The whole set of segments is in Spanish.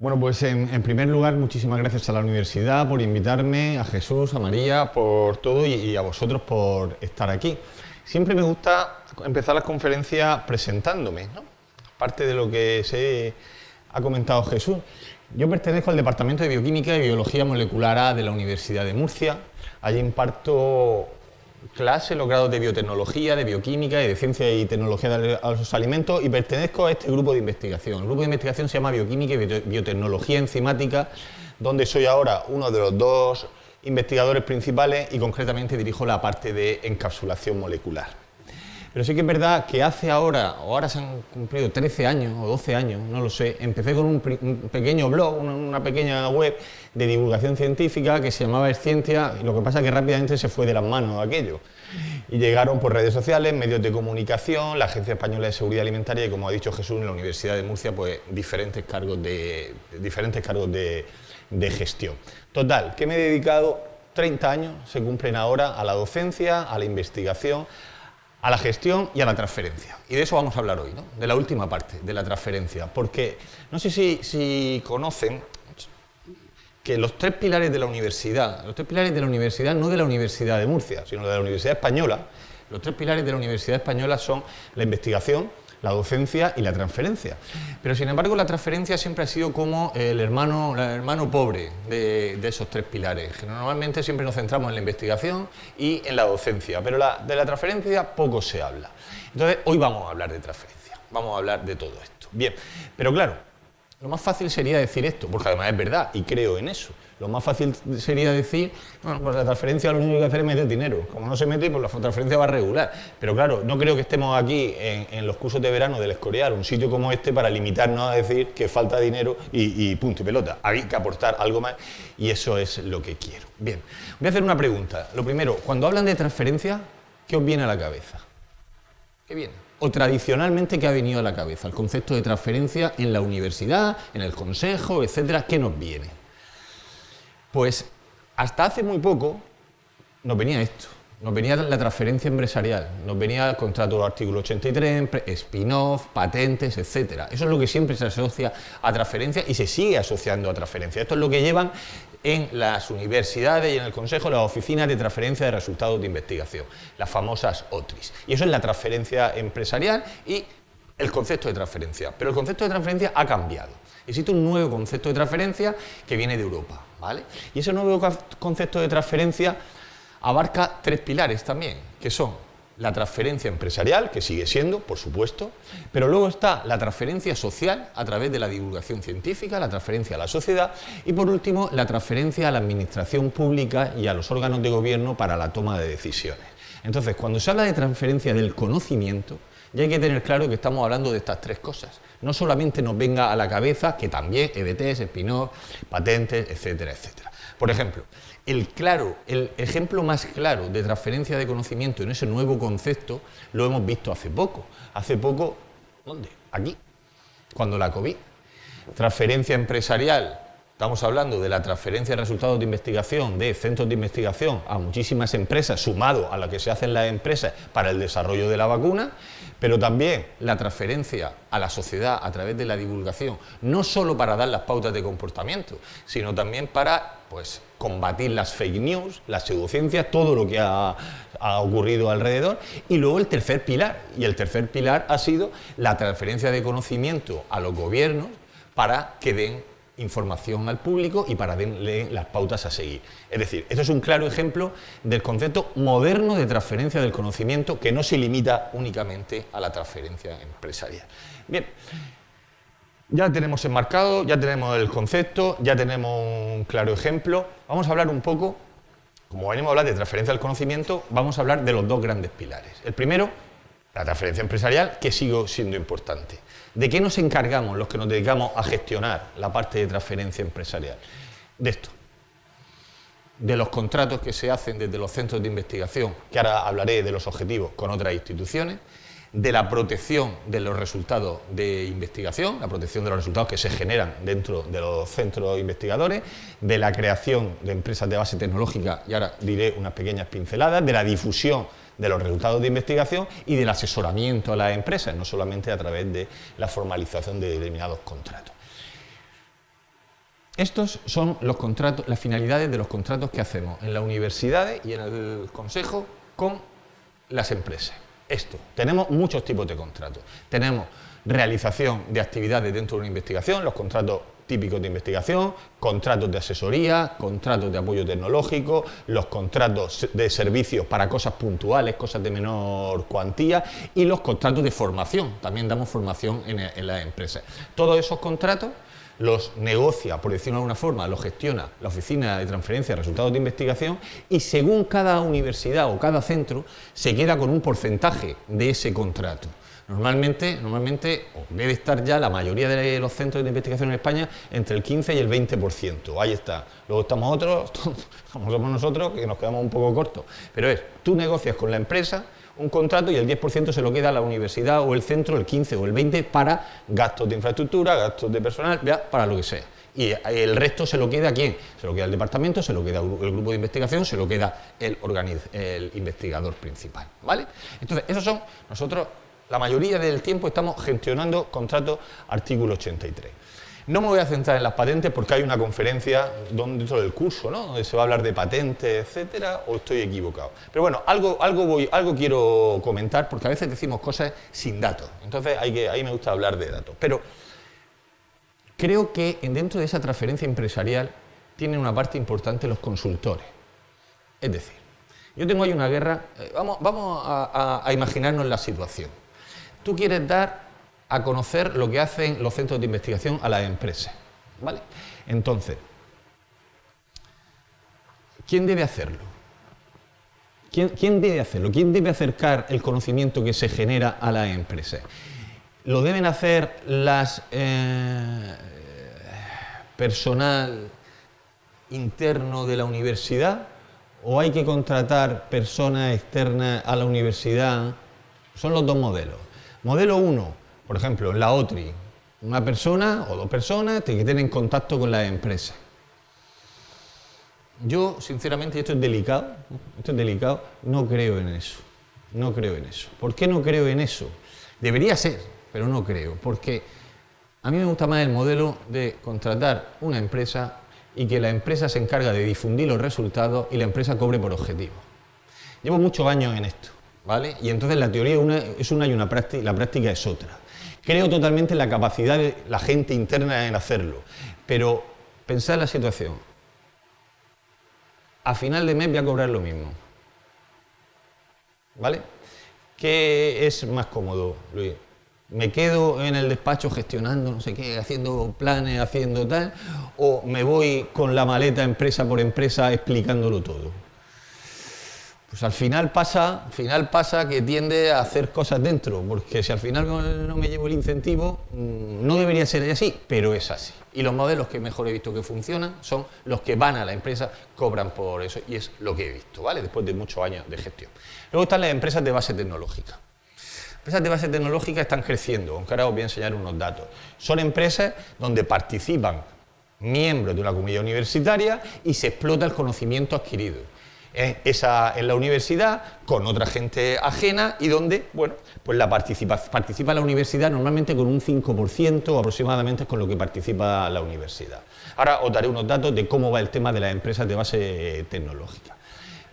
Bueno, pues en primer lugar, muchísimas gracias a la universidad por invitarme, a Jesús, a María, por todo y a vosotros por estar aquí. Siempre me gusta empezar las conferencias presentándome, ¿no? Aparte de lo que se ha comentado Jesús. Yo pertenezco al Departamento de Bioquímica y Biología Molecular A de la Universidad de Murcia. Allí imparto clase en los grados de biotecnología, de bioquímica y de ciencia y tecnología de los alimentos y pertenezco a este grupo de investigación. El grupo de investigación se llama Bioquímica y Biotecnología Enzimática, donde soy ahora uno de los dos investigadores principales y concretamente dirijo la parte de encapsulación molecular. Pero sí que es verdad que hace ahora se han cumplido 13 años o 12 años, no lo sé, empecé con un pequeño blog, una pequeña web de divulgación científica que se llamaba Escientia, y lo que pasa es que rápidamente se fue de las manos aquello. Y llegaron por redes sociales, medios de comunicación, la Agencia Española de Seguridad Alimentaria y, como ha dicho Jesús, en la Universidad de Murcia, pues diferentes cargos de gestión. Total, que me he dedicado 30 años, se cumplen ahora, a la docencia, a la investigación, a la gestión y a la transferencia. Y de eso vamos a hablar hoy, ¿no? De la última parte, de la transferencia. Porque no sé si conocen que los tres pilares de la universidad, no de la Universidad de Murcia, sino de la Universidad Española, los tres pilares de la Universidad Española son la investigación, la docencia y la transferencia. Pero sin embargo la transferencia siempre ha sido como el hermano pobre de esos tres pilares. Normalmente siempre nos centramos en la investigación y en la docencia, pero de la transferencia poco se habla. Entonces hoy vamos a hablar de transferencia, vamos a hablar de todo esto. Bien, pero claro, lo más fácil sería decir esto, porque además es verdad y creo en eso. Lo más fácil sería decir, bueno, pues la transferencia lo único que hay que hacer es meter dinero. Como no se mete, pues la transferencia va regular. Pero claro, no creo que estemos aquí en los cursos de verano del Escorial, un sitio como este, para limitarnos a decir que falta dinero y punto y pelota. Hay que aportar algo más y eso es lo que quiero. Bien, voy a hacer una pregunta. Lo primero, cuando hablan de transferencia, ¿qué os viene a la cabeza? ¿Qué viene? O tradicionalmente, ¿qué ha venido a la cabeza? El concepto de transferencia en la universidad, en el consejo, etcétera, ¿qué nos viene? Pues hasta hace muy poco nos venía esto, nos venía la transferencia empresarial, nos venía el contrato del artículo 83, spin-off, patentes, etcétera. Eso es lo que siempre se asocia a transferencia y se sigue asociando a transferencia. Esto es lo que llevan en las universidades y en el consejo las oficinas de transferencia de resultados de investigación, las famosas OTRIs. Y eso es la transferencia empresarial y el concepto de transferencia. Pero el concepto de transferencia ha cambiado. Existe un nuevo concepto de transferencia que viene de Europa, ¿vale? Y ese nuevo concepto de transferencia abarca tres pilares también, que son la transferencia empresarial, que sigue siendo, por supuesto, pero luego está la transferencia social a través de la divulgación científica, la transferencia a la sociedad y, por último, la transferencia a la administración pública y a los órganos de gobierno para la toma de decisiones. Entonces, cuando se habla de transferencia del conocimiento, ya hay que tener claro que estamos hablando de estas tres cosas. No solamente nos venga a la cabeza, que también EBTs, spin-off, patentes, etcétera, etcétera. Por ejemplo, el ejemplo más claro de transferencia de conocimiento en ese nuevo concepto lo hemos visto hace poco. Hace poco, ¿dónde? Aquí, cuando la COVID. Transferencia empresarial. Estamos hablando de la transferencia de resultados de investigación de centros de investigación a muchísimas empresas, sumado a lo que se hace en las empresas para el desarrollo de la vacuna, pero también la transferencia a la sociedad a través de la divulgación, no solo para dar las pautas de comportamiento, sino también para combatir las fake news, las pseudociencias, todo lo que ha ocurrido alrededor. Y luego el tercer pilar, y el tercer pilar ha sido la transferencia de conocimiento a los gobiernos para que den información al público y para darle las pautas a seguir. Es decir, esto es un claro ejemplo del concepto moderno de transferencia del conocimiento que no se limita únicamente a la transferencia empresarial. Bien, ya tenemos enmarcado, ya tenemos el concepto, ya tenemos un claro ejemplo. Vamos a hablar un poco, como venimos a hablar de transferencia del conocimiento, vamos a hablar de los dos grandes pilares. El primero, la transferencia empresarial, que sigue siendo importante. ¿De qué nos encargamos los que nos dedicamos a gestionar la parte de transferencia empresarial? De esto, de los contratos que se hacen desde los centros de investigación, que ahora hablaré de los objetivos con otras instituciones, de la protección de los resultados de investigación, la protección de los resultados que se generan dentro de los centros investigadores, de la creación de empresas de base tecnológica, y ahora diré unas pequeñas pinceladas, de la difusión de los resultados de investigación y del asesoramiento a las empresas, no solamente a través de la formalización de determinados contratos. Estos son los contratos, las finalidades de los contratos que hacemos en las universidades y en el consejo con las empresas. Tenemos muchos tipos de contratos. Tenemos realización de actividades dentro de una investigación, los contratos típicos de investigación, contratos de asesoría, contratos de apoyo tecnológico, los contratos de servicios para cosas puntuales, cosas de menor cuantía, y los contratos de formación. También damos formación en las empresas. Todos esos contratos los negocia, por decirlo de alguna forma, los gestiona la Oficina de Transferencia de Resultados de Investigación, y según cada universidad o cada centro se queda con un porcentaje de ese contrato. Normalmente debe estar ya la mayoría de los centros de investigación en España entre el 15 y el 20%. Ahí está. Luego estamos otros, como somos nosotros, que nos quedamos un poco cortos. Pero tú negocias con la empresa un contrato y el 10% se lo queda a la universidad o el centro, el 15 o el 20% para gastos de infraestructura, gastos de personal, para lo que sea. Y el resto se lo queda ¿a quién? Se lo queda el departamento, se lo queda el grupo de investigación, se lo queda el investigador principal, ¿vale? Entonces, esos son nosotros. La mayoría del tiempo estamos gestionando contratos artículo 83. No me voy a centrar en las patentes porque hay una conferencia dentro del curso, ¿no?, donde se va a hablar de patentes, etcétera, o estoy equivocado. Pero bueno, algo quiero comentar, porque a veces decimos cosas sin datos. Entonces ahí me gusta hablar de datos. Pero creo que dentro de esa transferencia empresarial tienen una parte importante los consultores. Es decir, yo tengo ahí una guerra. Vamos a imaginarnos la situación. Tú quieres dar a conocer lo que hacen los centros de investigación a las empresas, ¿vale? Entonces, ¿quién debe hacerlo? ¿Quién debe hacerlo? ¿Quién debe acercar el conocimiento que se genera a las empresas? ¿Lo deben hacer las personal interno de la universidad o hay que contratar personas externas a la universidad? Son los dos modelos. Modelo 1, por ejemplo, en la OTRI, una persona o dos personas que tienen contacto con las empresas. Yo, sinceramente, esto es delicado, no creo en eso. No creo en eso. ¿Por qué no creo en eso? Debería ser, pero no creo, porque a mí me gusta más el modelo de contratar una empresa y que la empresa se encarga de difundir los resultados y la empresa cobre por objetivo. Llevo muchos años en esto, ¿vale? Y entonces la teoría es una y una práctica, la práctica es otra. Creo totalmente en la capacidad de la gente interna en hacerlo, pero pensad en la situación. A final de mes voy a cobrar lo mismo, ¿vale? ¿Qué es más cómodo, Luis? ¿Me quedo en el despacho gestionando no sé qué, haciendo planes, haciendo tal, o me voy con la maleta empresa por empresa explicándolo todo? Pues al final pasa que tiende a hacer cosas dentro, porque si al final no me llevo el incentivo, no debería ser así, pero es así. Y los modelos que mejor he visto que funcionan son los que van a la empresa, cobran por eso, y es lo que he visto, ¿vale? Después de muchos años de gestión. Luego están las empresas de base tecnológica. Las empresas de base tecnológica están creciendo, aunque ahora os voy a enseñar unos datos. Son empresas donde participan miembros de una comunidad universitaria y se explota el conocimiento adquirido. Esa en la universidad con otra gente ajena y donde, bueno, pues participa la universidad normalmente con un 5% aproximadamente es con lo que participa la universidad. Ahora os daré unos datos de cómo va el tema de las empresas de base tecnológica.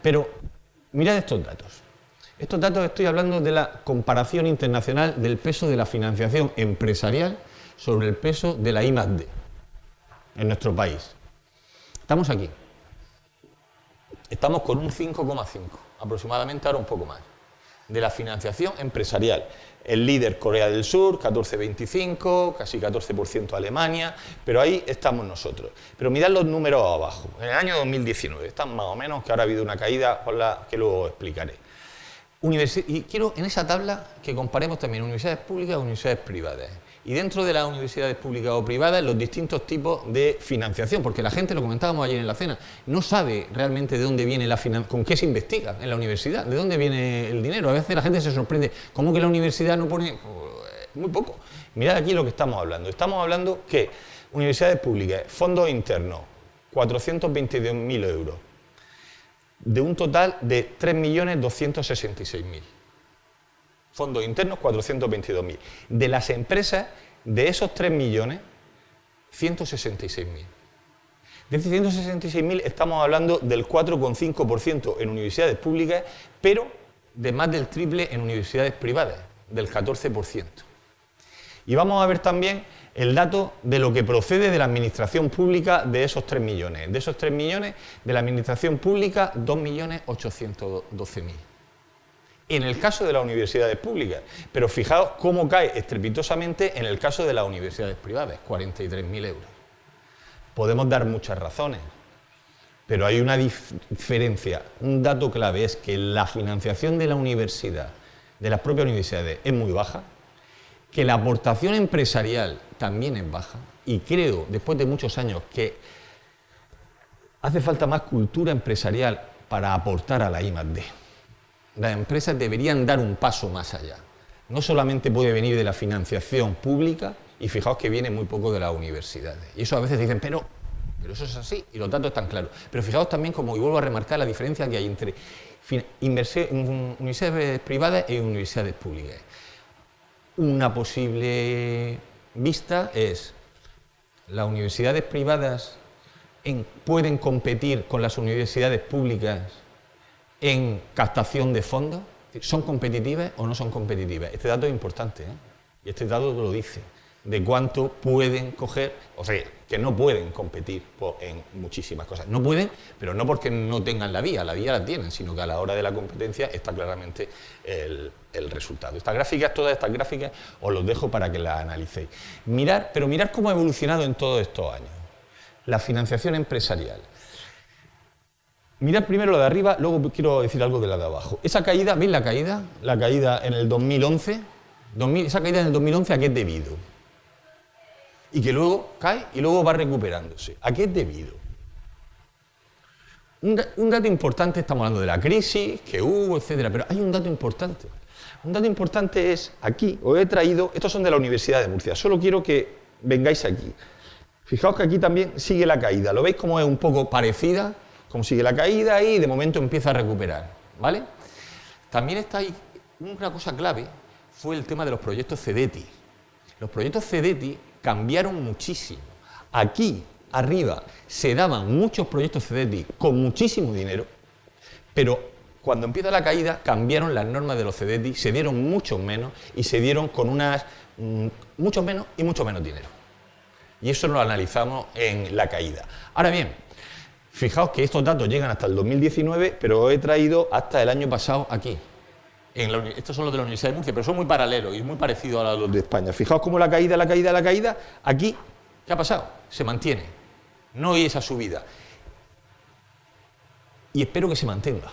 Pero mirad estos datos. Estos datos estoy hablando de la comparación internacional del peso de la financiación empresarial sobre el peso de la I+D en nuestro país. Estamos aquí. Estamos con un 5,5, aproximadamente, ahora un poco más, de la financiación empresarial. El líder Corea del Sur, 14,25, casi 14% Alemania, pero ahí estamos nosotros. Pero mirad los números abajo. En el año 2019, están más o menos, que ahora ha habido una caída por la que luego explicaré. Y quiero en esa tabla que comparemos también universidades públicas y universidades privadas. Y dentro de las universidades públicas o privadas, los distintos tipos de financiación, porque la gente, lo comentábamos ayer en la cena, no sabe realmente de dónde viene la financiación, con qué se investiga en la universidad, de dónde viene el dinero. A veces la gente se sorprende, ¿cómo que la universidad no pone? Muy poco. Mirad aquí lo que estamos hablando. Estamos hablando que universidades públicas, fondos internos, 422.000 euros, de un total de 3.266.000. Fondos internos, 422.000. De las empresas, de esos 3 millones, 166.000. De 166.000 estamos hablando del 4,5% en universidades públicas, pero de más del triple en universidades privadas, del 14%. Y vamos a ver también el dato de lo que procede de la administración pública de esos 3 millones. De esos 3 millones, de la administración pública, 2.812.000. En el caso de las universidades públicas. Pero fijaos cómo cae estrepitosamente en el caso de las universidades privadas, 43.000 euros. Podemos dar muchas razones, pero hay una diferencia. Un dato clave es que la financiación de la universidad, de las propias universidades, es muy baja, que la aportación empresarial también es baja, y creo, después de muchos años, que hace falta más cultura empresarial para aportar a la I+D. Las empresas deberían dar un paso más allá. No solamente puede venir de la financiación pública, y fijaos que viene muy poco de las universidades. Y eso a veces dicen, pero eso es así, y los datos están claros. Pero fijaos también, como y vuelvo a remarcar, la diferencia que hay entre universidades privadas y universidades públicas. Una posible vista es, las universidades privadas pueden competir con las universidades públicas en captación de fondos. ¿Son competitivas o no son competitivas? Este dato es importante, ¿eh? Y este dato lo dice, de cuánto pueden coger, o sea, que no pueden competir en muchísimas cosas. No pueden, pero no porque no tengan la vía la tienen, sino que a la hora de la competencia está claramente el resultado. Todas estas gráficas, os los dejo para que las analicéis. Pero mirad cómo ha evolucionado en todos estos años la financiación empresarial. Mirad primero lo de arriba, luego quiero decir algo de la de abajo. Esa caída, ¿veis la caída? La caída en el 2011, esa caída en el 2011, ¿a qué es debido? Y que luego cae y luego va recuperándose. ¿A qué es debido? Un dato importante, estamos hablando de la crisis que hubo, etcétera, pero hay un dato importante. Un dato importante es, aquí, os he traído, estos son de la Universidad de Murcia, solo quiero que vengáis aquí. Fijaos que aquí también sigue la caída, ¿lo veis cómo es un poco parecida? Como sigue la caída y de momento empieza a recuperar, ¿vale? También está ahí, una cosa clave fue el tema de los proyectos CEDETI. Los proyectos CEDETI cambiaron muchísimo. Aquí, arriba, se daban muchos proyectos CEDETI con muchísimo dinero, pero cuando empieza la caída cambiaron las normas de los CEDETI, se dieron mucho menos y se dieron con mucho menos y mucho menos dinero. Y eso lo analizamos en la caída. Ahora bien, fijaos que estos datos llegan hasta el 2019, pero os he traído hasta el año pasado aquí. Estos son los de la Universidad de Murcia, pero son muy paralelos y muy parecidos a los de España. Fijaos cómo la caída, aquí, ¿qué ha pasado? Se mantiene. No hay esa subida. Y espero que se mantenga.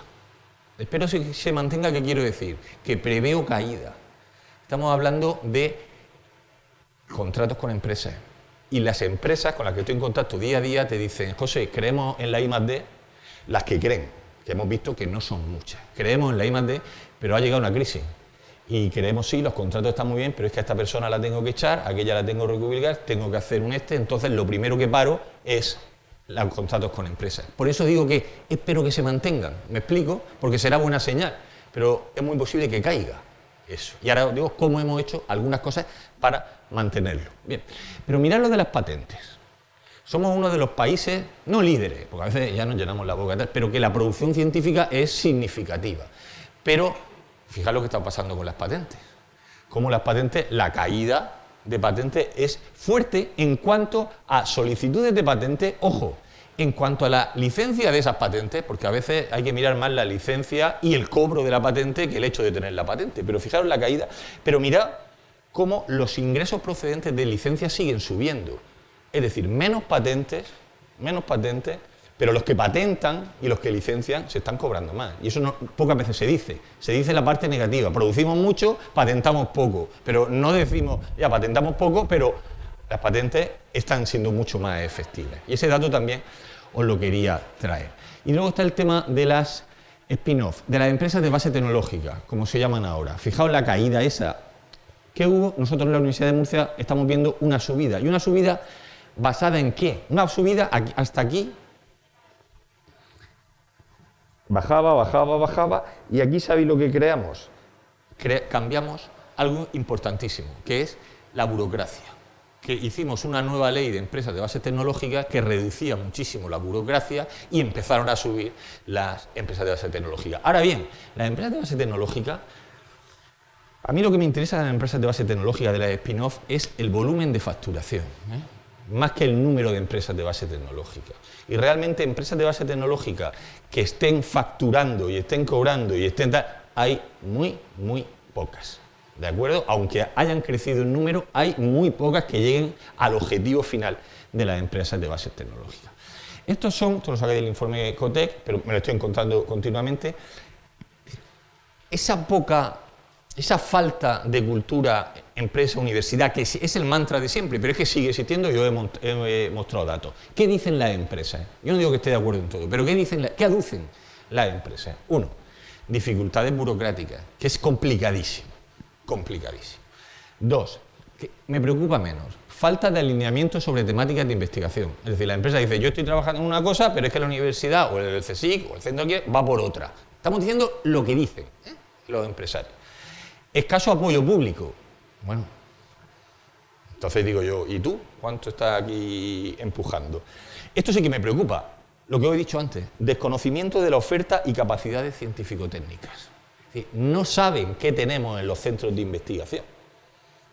Espero que se mantenga, ¿qué quiero decir? Que preveo caída. Estamos hablando de contratos con empresas. Y las empresas con las que estoy en contacto día a día te dicen, José, creemos en la I+D, las que creen, que hemos visto que no son muchas. Creemos en la I+D, pero ha llegado una crisis. Y creemos, sí, los contratos están muy bien, pero es que a esta persona la tengo que echar, a aquella la tengo que recubicar, tengo que hacer entonces lo primero que paro es los contratos con empresas. Por eso digo que espero que se mantengan, ¿me explico? Porque será buena señal, pero es muy posible que caiga eso. Y ahora os digo cómo hemos hecho algunas cosas para mantenerlo. Bien, pero mirad lo de las patentes. Somos uno de los países, no líderes, porque a veces ya nos llenamos la boca, pero que la producción científica es significativa. Pero fijad lo que está pasando con las patentes. Como las patentes, la caída de patentes es fuerte en cuanto a solicitudes de patentes, ojo, en cuanto a la licencia de esas patentes, porque a veces hay que mirar más la licencia y el cobro de la patente que el hecho de tener la patente. Pero fijaros la caída, pero mirad cómo los ingresos procedentes de licencias siguen subiendo. Es decir, menos patentes, pero los que patentan y los que licencian se están cobrando más. Y eso pocas veces se dice la parte negativa. Producimos mucho, patentamos poco, pero no decimos, ya patentamos poco, pero las patentes están siendo mucho más efectivas. Y ese dato también os lo quería traer. Y luego está el tema de las spin-off, de las empresas de base tecnológica, como se llaman ahora. Fijaos la caída esa que hubo. Nosotros en la Universidad de Murcia estamos viendo una subida. ¿Y una subida basada en qué? Una subida hasta aquí. Bajaba, y aquí ¿sabéis lo que creamos? Cambiamos algo importantísimo, que es la burocracia. que hicimos una nueva ley de empresas de base tecnológica que reducía muchísimo la burocracia y empezaron a subir las empresas de base tecnológica. Ahora bien, las empresas de base tecnológica, a mí lo que me interesa de las empresas de base tecnológica de la spin-off es el volumen de facturación, más que el número de empresas de base tecnológica. Y realmente empresas de base tecnológica que estén facturando y estén cobrando y estén tal, hay muy pocas. ¿De acuerdo? Aunque hayan crecido en número, hay muy pocas que lleguen al objetivo final de las empresas de base tecnológica. Esto lo saqué del informe Ecotec, pero me lo estoy encontrando continuamente. Esa falta de cultura, empresa, universidad, que es el mantra de siempre, pero es que sigue existiendo y yo he mostrado datos. ¿Qué dicen las empresas? Yo no digo que esté de acuerdo en todo, pero ¿qué aducen las empresas? Uno, dificultades burocráticas, que es complicadísimo. Dos, que me preocupa menos, falta de alineamiento sobre temáticas de investigación. Es decir, la empresa dice, yo estoy trabajando en una cosa, pero es que la universidad o el CSIC o el centro aquí va por otra. Estamos diciendo lo que dicen los empresarios. Escaso apoyo público. Bueno, entonces digo yo, ¿y tú? ¿Cuánto estás aquí empujando? Esto sí que me preocupa. Lo que os he dicho antes, desconocimiento de la oferta y capacidades científico-técnicas. Es decir, no saben qué tenemos en los centros de investigación.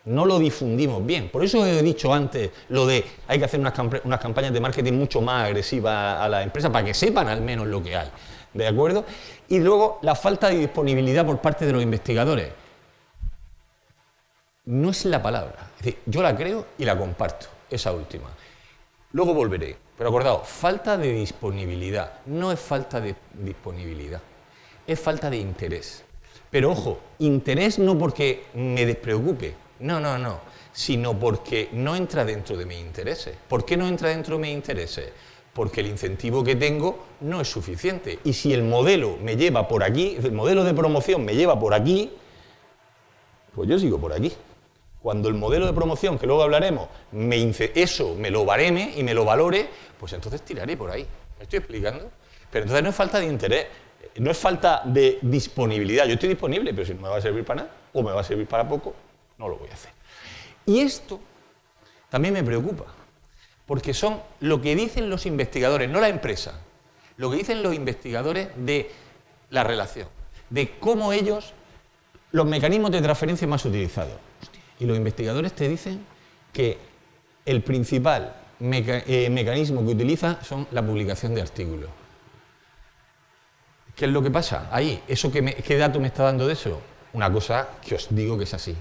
No lo difundimos bien. Por eso he dicho antes lo de hay que hacer unas campañas de marketing mucho más agresivas a las empresas para que sepan al menos lo que hay. ¿De acuerdo? Y luego la falta de disponibilidad por parte de los investigadores. No es la palabra. Es decir, yo la creo y la comparto, esa última. Luego volveré. Pero acordaos, falta de disponibilidad. No es falta de disponibilidad. Es falta de interés. Pero ojo, interés no porque me despreocupe. No, sino porque no entra dentro de mis intereses. ¿Por qué no entra dentro de mis intereses? Porque el incentivo que tengo no es suficiente. Y si el modelo me lleva por aquí, el modelo de promoción me lleva por aquí, pues yo sigo por aquí. Cuando el modelo de promoción, que luego hablaremos, eso me lo bareme y me lo valore, pues entonces tiraré por ahí. ¿Me estoy explicando? Pero entonces no es falta de interés, no es falta de disponibilidad. Yo estoy disponible, pero si no me va a servir para nada o me va a servir para poco, no lo voy a hacer. Y esto también me preocupa, porque son lo que dicen los investigadores, no la empresa, lo que dicen los investigadores de la relación, de cómo ellos, los mecanismos de transferencia más utilizados. Y los investigadores te dicen que el principal mecanismo que utilizan son la publicación de artículos. ¿Qué es lo que pasa ahí? ¿Qué dato me está dando de eso? Una cosa que os digo que es así.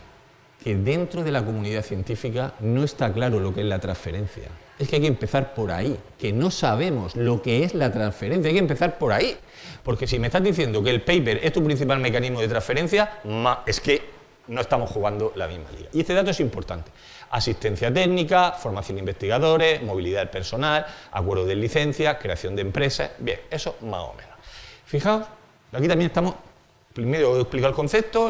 Que dentro de la comunidad científica no está claro lo que es la transferencia. Es que hay que empezar por ahí, que no sabemos lo que es la transferencia, hay que empezar por ahí. Porque si me estás diciendo que el paper es tu principal mecanismo de transferencia, es que no estamos jugando la misma liga. Y este dato es importante. Asistencia técnica, formación de investigadores, movilidad del personal, acuerdo de licencia, creación de empresas. Bien, eso más o menos. Fijaos, aquí también estamos. Primero he explicado el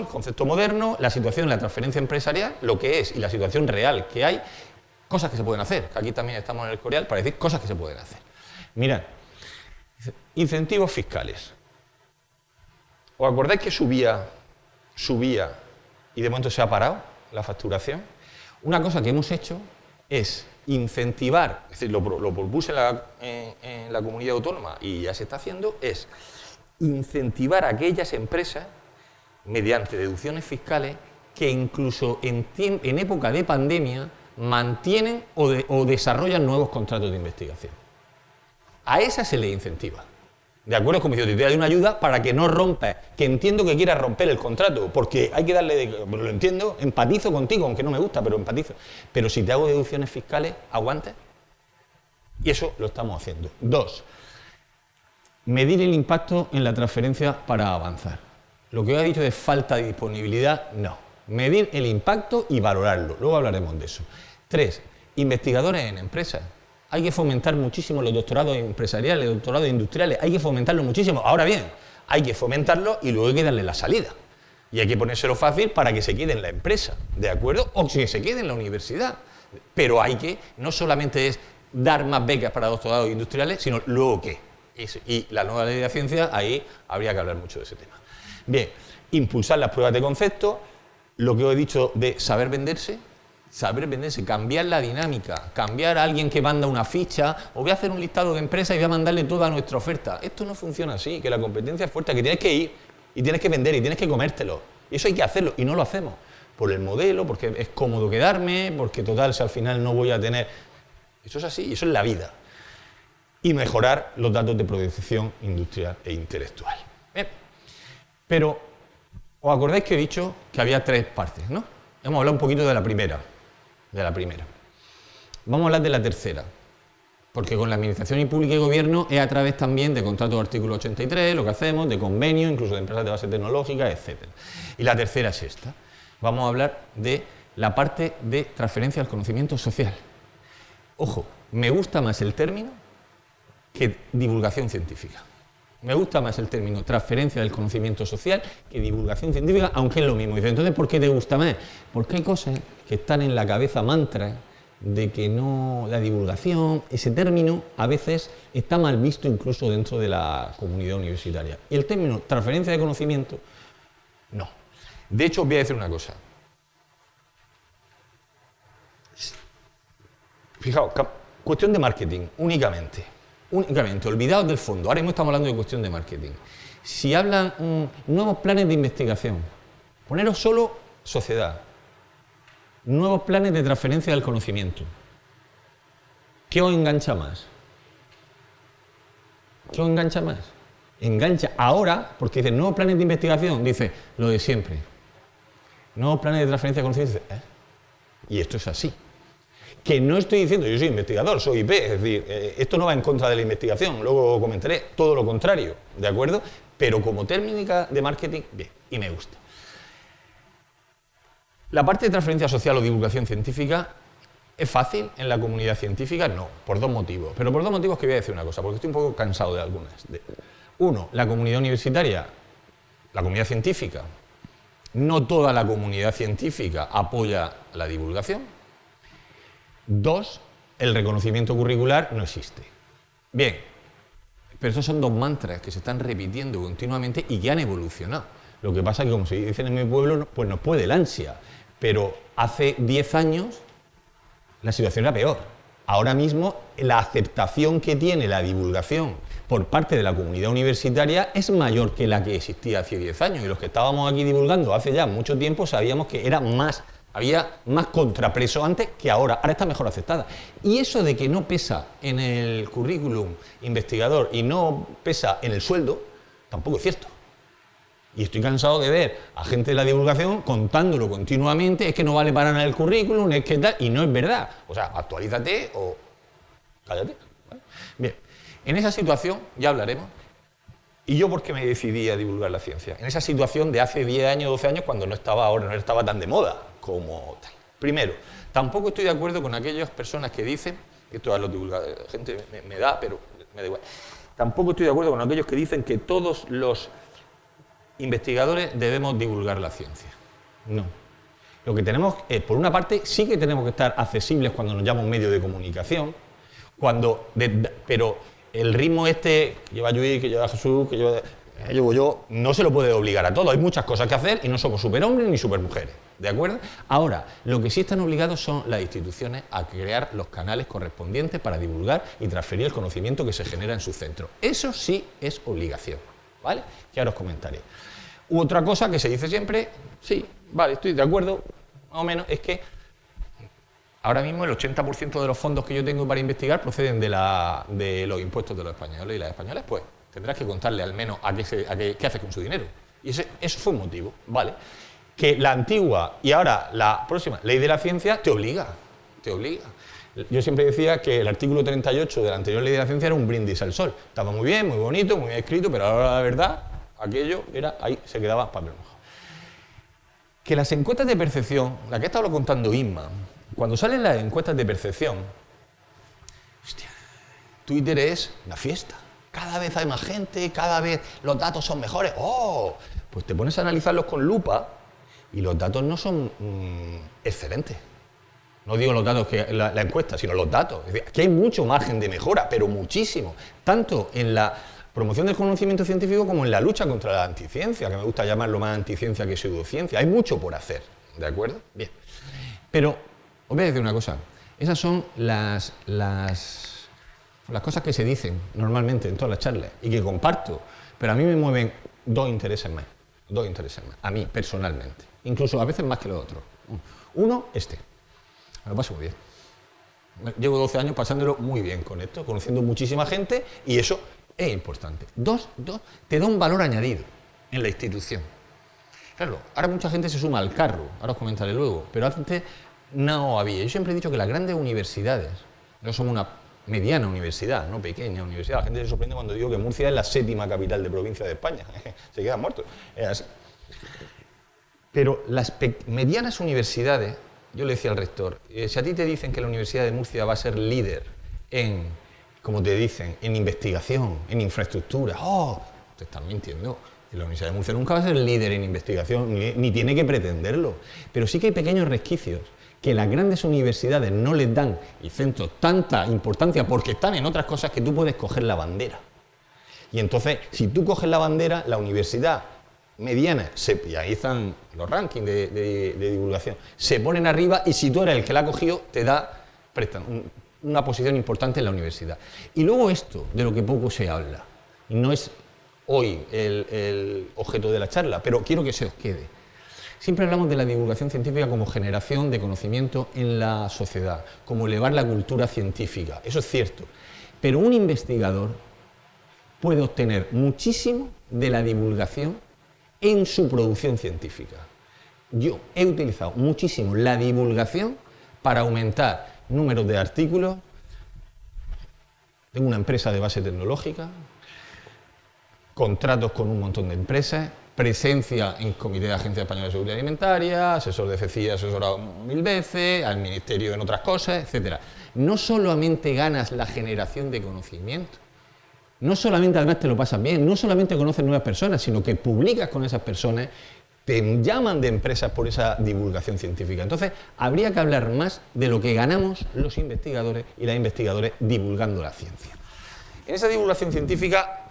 concepto moderno, la situación, la transferencia empresarial, lo que es y la situación real que hay, cosas que se pueden hacer. Aquí también estamos en el Escorial para decir cosas que se pueden hacer. Mirad, incentivos fiscales. ¿Os acordáis que subía y de momento se ha parado la facturación? Una cosa que hemos hecho es incentivar, es decir, lo propuse en la comunidad autónoma y ya se está haciendo, es incentivar a aquellas empresas, mediante deducciones fiscales, que incluso en época de pandemia mantienen o desarrollan nuevos contratos de investigación. A esas se les incentiva. ¿De acuerdo? Es como si te doy una ayuda para que no rompas, que entiendo que quieras romper el contrato, porque hay que darle, lo entiendo, empatizo contigo, aunque no me gusta, pero empatizo. Pero si te hago deducciones fiscales, ¿aguantas? Y eso lo estamos haciendo. 2. Medir el impacto en la transferencia para avanzar. Lo que os he dicho de falta de disponibilidad, no. Medir el impacto y valorarlo. Luego hablaremos de eso. 3. Investigadores en empresas. Hay que fomentar muchísimo los doctorados empresariales, los doctorados industriales. Hay que fomentarlos muchísimo. Ahora bien, hay que fomentarlos y luego hay que darle la salida. Y hay que ponérselo fácil para que se quede en la empresa, ¿de acuerdo? O que se quede en la universidad. Pero hay que, no solamente es dar más becas para doctorados industriales, sino luego qué. Y la nueva ley de la ciencia, ahí habría que hablar mucho de ese tema. Bien, impulsar las pruebas de concepto, lo que os he dicho de saber venderse, Saber venderse, cambiar la dinámica, cambiar a alguien que manda una ficha, o voy a hacer un listado de empresas y voy a mandarle toda nuestra oferta. Esto no funciona así, que la competencia es fuerte, que tienes que ir y tienes que vender y tienes que comértelo. Y eso hay que hacerlo y no lo hacemos. Por el modelo, porque es cómodo quedarme, porque total, si al final no voy a tener... Eso es así, eso es la vida. Y mejorar los datos de producción industrial e intelectual. Bien. Pero, ¿os acordáis que he dicho que había 3 partes, no? Hemos hablado un poquito de la primera. Vamos a hablar de la tercera, porque con la Administración Pública y Gobierno es a través también de contratos de artículo 83, lo que hacemos, de convenios, incluso de empresas de base tecnológica, etc. Y la tercera es esta. Vamos a hablar de la parte de transferencia del conocimiento social. Ojo, me gusta más el término que divulgación científica. Me gusta más el término transferencia del conocimiento social que divulgación científica, aunque es lo mismo. Dice, entonces, ¿por qué te gusta más? Porque hay cosas que están en la cabeza mantra de que no, la divulgación, ese término a veces está mal visto incluso dentro de la comunidad universitaria. Y el término transferencia de conocimiento, no. De hecho, os voy a decir una cosa. Fijaos, cuestión de marketing, únicamente, olvidaos del fondo. Ahora mismo estamos hablando de cuestión de marketing. Si hablan nuevos planes de investigación, poneros solo sociedad, nuevos planes de transferencia del conocimiento. ¿Qué os engancha más? ¿Qué os engancha más? Engancha ahora, porque dice nuevos planes de investigación, dice lo de siempre. Nuevos planes de transferencia de conocimiento, dice, y esto es así. Que no estoy diciendo, yo soy investigador, soy IP, es decir, esto no va en contra de la investigación, luego comentaré todo lo contrario, ¿de acuerdo? Pero como técnica de marketing, bien, y me gusta. La parte de transferencia social o divulgación científica es fácil en la comunidad científica, no, por 2 motivos. Pero por 2 motivos que voy a decir una cosa, porque estoy un poco cansado de algunas. Uno, la comunidad universitaria, la comunidad científica, no toda la comunidad científica apoya la divulgación. 2, el reconocimiento curricular no existe. Bien, pero esos son 2 mantras que se están repitiendo continuamente y que han evolucionado. Lo que pasa es que, como se dice en mi pueblo, pues nos puede el ansia, pero hace 10 años la situación era peor. Ahora mismo la aceptación que tiene la divulgación por parte de la comunidad universitaria es mayor que la que existía hace 10 años, y los que estábamos aquí divulgando hace ya mucho tiempo sabíamos que era más... Había más contrapeso antes que ahora. Ahora está mejor aceptada. Y eso de que no pesa en el currículum investigador y no pesa en el sueldo, tampoco es cierto. Y estoy cansado de ver a gente de la divulgación contándolo continuamente, es que no vale para nada el currículum, es que tal, y no es verdad. O sea, actualízate o cállate. ¿Vale? Bien, en esa situación ya hablaremos. ¿Y yo por qué me decidí a divulgar la ciencia? En esa situación de hace 10 años, 12 años, cuando no estaba ahora, no estaba tan de moda como tal. Primero, tampoco estoy de acuerdo con aquellas personas que dicen, que esto a los divulgadores, gente me da, pero me da igual. Tampoco estoy de acuerdo con aquellos que dicen que todos los investigadores debemos divulgar la ciencia. No. Lo que tenemos es, por una parte, sí que tenemos que estar accesibles cuando nos llama un medio de comunicación, pero el ritmo este que lleva Luis, que lleva Jesús, que llevo yo, no se lo puede obligar a todo. Hay muchas cosas que hacer y no somos superhombres ni supermujeres, ¿de acuerdo? Ahora, lo que sí están obligados son las instituciones a crear los canales correspondientes para divulgar y transferir el conocimiento que se genera en su centro. Eso sí es obligación, ¿vale? Que ahora os comentaré. Otra cosa que se dice siempre, sí, vale, estoy de acuerdo, más o menos, es que ahora mismo el 80% de los fondos que yo tengo para investigar proceden de los impuestos de los españoles, y las españolas, pues tendrás que contarle al menos qué haces con su dinero. Y eso fue un motivo, ¿vale? Que la antigua y ahora la próxima ley de la ciencia te obliga. Yo siempre decía que el artículo 38 de la anterior ley de la ciencia era un brindis al sol. Estaba muy bien, muy bonito, muy bien escrito, pero ahora la verdad, aquello era, ahí se quedaba papel mojado. Que las encuestas de percepción, la que ha estado contando Inma, cuando salen las encuestas de percepción, hostia, Twitter es una fiesta. Cada vez hay más gente, cada vez los datos son mejores. ¡Oh! Pues te pones a analizarlos con lupa y los datos no son excelentes. No digo los datos que la encuesta, sino los datos. Es decir, aquí hay mucho margen de mejora, pero muchísimo. Tanto en la promoción del conocimiento científico como en la lucha contra la anticiencia, que me gusta llamarlo más anticiencia que pseudociencia. Hay mucho por hacer, ¿de acuerdo? Bien. Pero Os voy a decir una cosa. Esas son las cosas que se dicen normalmente en todas las charlas y que comparto, pero a mí me mueven dos intereses más, a mí personalmente, incluso a veces más que los otros. Uno, me lo paso muy bien. Llevo 12 años pasándolo muy bien con esto, conociendo muchísima gente y eso es importante. Dos, te da un valor añadido en la institución. Claro, ahora mucha gente se suma al carro, ahora os comentaré luego, pero antes no había. Yo siempre he dicho que las grandes universidades, no somos una mediana universidad, no pequeña universidad. La gente se sorprende cuando digo que Murcia es la 7ª capital de provincia de España. Se quedan muertos. Es así. Pero las medianas universidades, yo le decía al rector, si a ti te dicen que la Universidad de Murcia va a ser líder en, como te dicen, en investigación, en infraestructura, te están mintiendo. La Universidad de Murcia nunca va a ser líder en investigación, ni tiene que pretenderlo. Pero sí que hay pequeños resquicios que las grandes universidades no les dan y centros tanta importancia porque están en otras cosas que tú puedes coger la bandera. Y entonces, si tú coges la bandera, la universidad mediana, y ahí están los rankings de divulgación, se ponen arriba y si tú eres el que la ha cogido, prestan una posición importante en la universidad. Y luego esto, de lo que poco se habla, y no es hoy el objeto de la charla, pero quiero que se os quede. Siempre hablamos de la divulgación científica como generación de conocimiento en la sociedad, como elevar la cultura científica, eso es cierto, pero un investigador puede obtener muchísimo de la divulgación en su producción científica. Yo he utilizado muchísimo la divulgación para aumentar números de artículos. Tengo una empresa de base tecnológica, contratos con un montón de empresas, presencia en Comité de Agencia Española de Seguridad Alimentaria, asesor de FCI, asesorado 1000 veces, al Ministerio en otras cosas, etc. No solamente ganas la generación de conocimiento, no solamente además te lo pasas bien, no solamente conoces nuevas personas, sino que publicas con esas personas, te llaman de empresas por esa divulgación científica. Entonces, habría que hablar más de lo que ganamos los investigadores y las investigadoras divulgando la ciencia. En esa divulgación científica,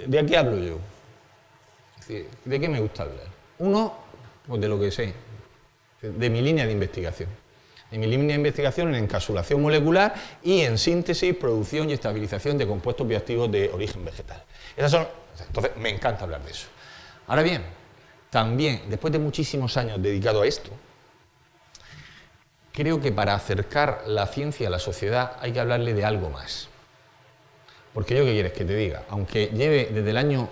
¿de qué hablo yo? Es decir, ¿de qué me gusta hablar? Uno, pues de lo que sé, de mi línea de investigación. De mi línea de investigación en encapsulación molecular y en síntesis, producción y estabilización de compuestos bioactivos de origen vegetal. Entonces, me encanta hablar de eso. Ahora bien, también, después de muchísimos años dedicado a esto, creo que para acercar la ciencia a la sociedad hay que hablarle de algo más. Porque yo, ¿qué quieres que te diga? Aunque lleve desde el año,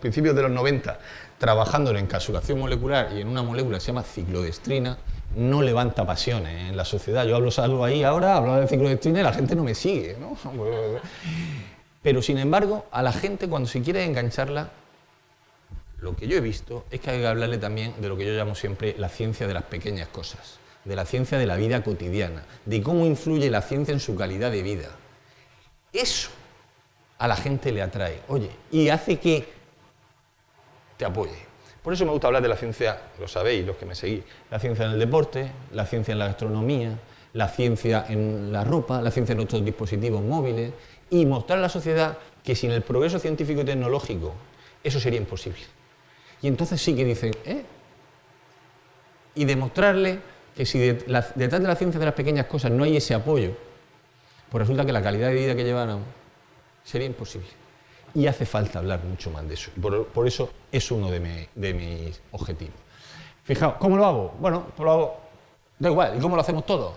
principios de los 90, trabajando en encapsulación molecular y en una molécula que se llama ciclodestrina, no levanta pasiones en la sociedad. Yo hablo ahí ahora, hablo de ciclodestrina y la gente no me sigue, ¿no? Pero, sin embargo, a la gente, cuando se quiere engancharla, lo que yo he visto es que hay que hablarle también de lo que yo llamo siempre la ciencia de las pequeñas cosas, de la ciencia de la vida cotidiana, de cómo influye la ciencia en su calidad de vida. Eso a la gente le atrae, oye, y hace que te apoye. Por eso me gusta hablar de la ciencia, lo sabéis los que me seguís, la ciencia en el deporte, la ciencia en la gastronomía, la ciencia en la ropa, la ciencia en otros dispositivos móviles, y mostrar a la sociedad que sin el progreso científico y tecnológico eso sería imposible. Y entonces sí que dicen, y demostrarle que si detrás de la ciencia de las pequeñas cosas no hay ese apoyo, pues resulta que la calidad de vida que llevan sería imposible. Y hace falta hablar mucho más de eso. Por eso es uno de mis objetivos. Fijaos, ¿cómo lo hago? Bueno, pues lo hago, da igual. ¿Y cómo lo hacemos todos?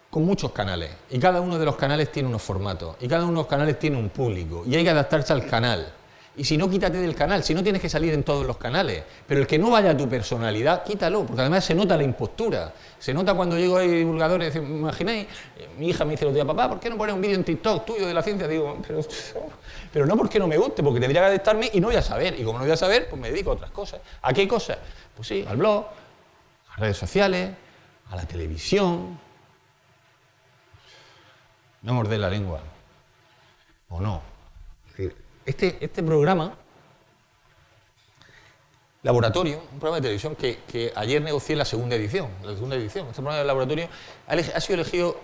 Con muchos canales. Y cada uno de los canales tiene unos formatos. Y cada uno de los canales tiene un público. Y hay que adaptarse al canal. Y si no, quítate del canal. Si no, tienes que salir en todos los canales. Pero el que no vaya a tu personalidad, quítalo. Porque además se nota la impostura. Se nota cuando llego ahí divulgadores. ¿Me imagináis? Mi hija me dice el otro día, papá, ¿por qué no pones un vídeo en TikTok tuyo de la ciencia? Digo, pero no porque no me guste, porque tendría que adaptarme y no voy a saber. Y como no voy a saber, pues me dedico a otras cosas. ¿A qué cosas? Pues sí, al blog, a las redes sociales, a la televisión. No mordé la lengua. ¿O no? Es decir, este programa, Laboratorio, un programa de televisión que ayer negocié la segunda edición. Este programa de Laboratorio ha sido elegido,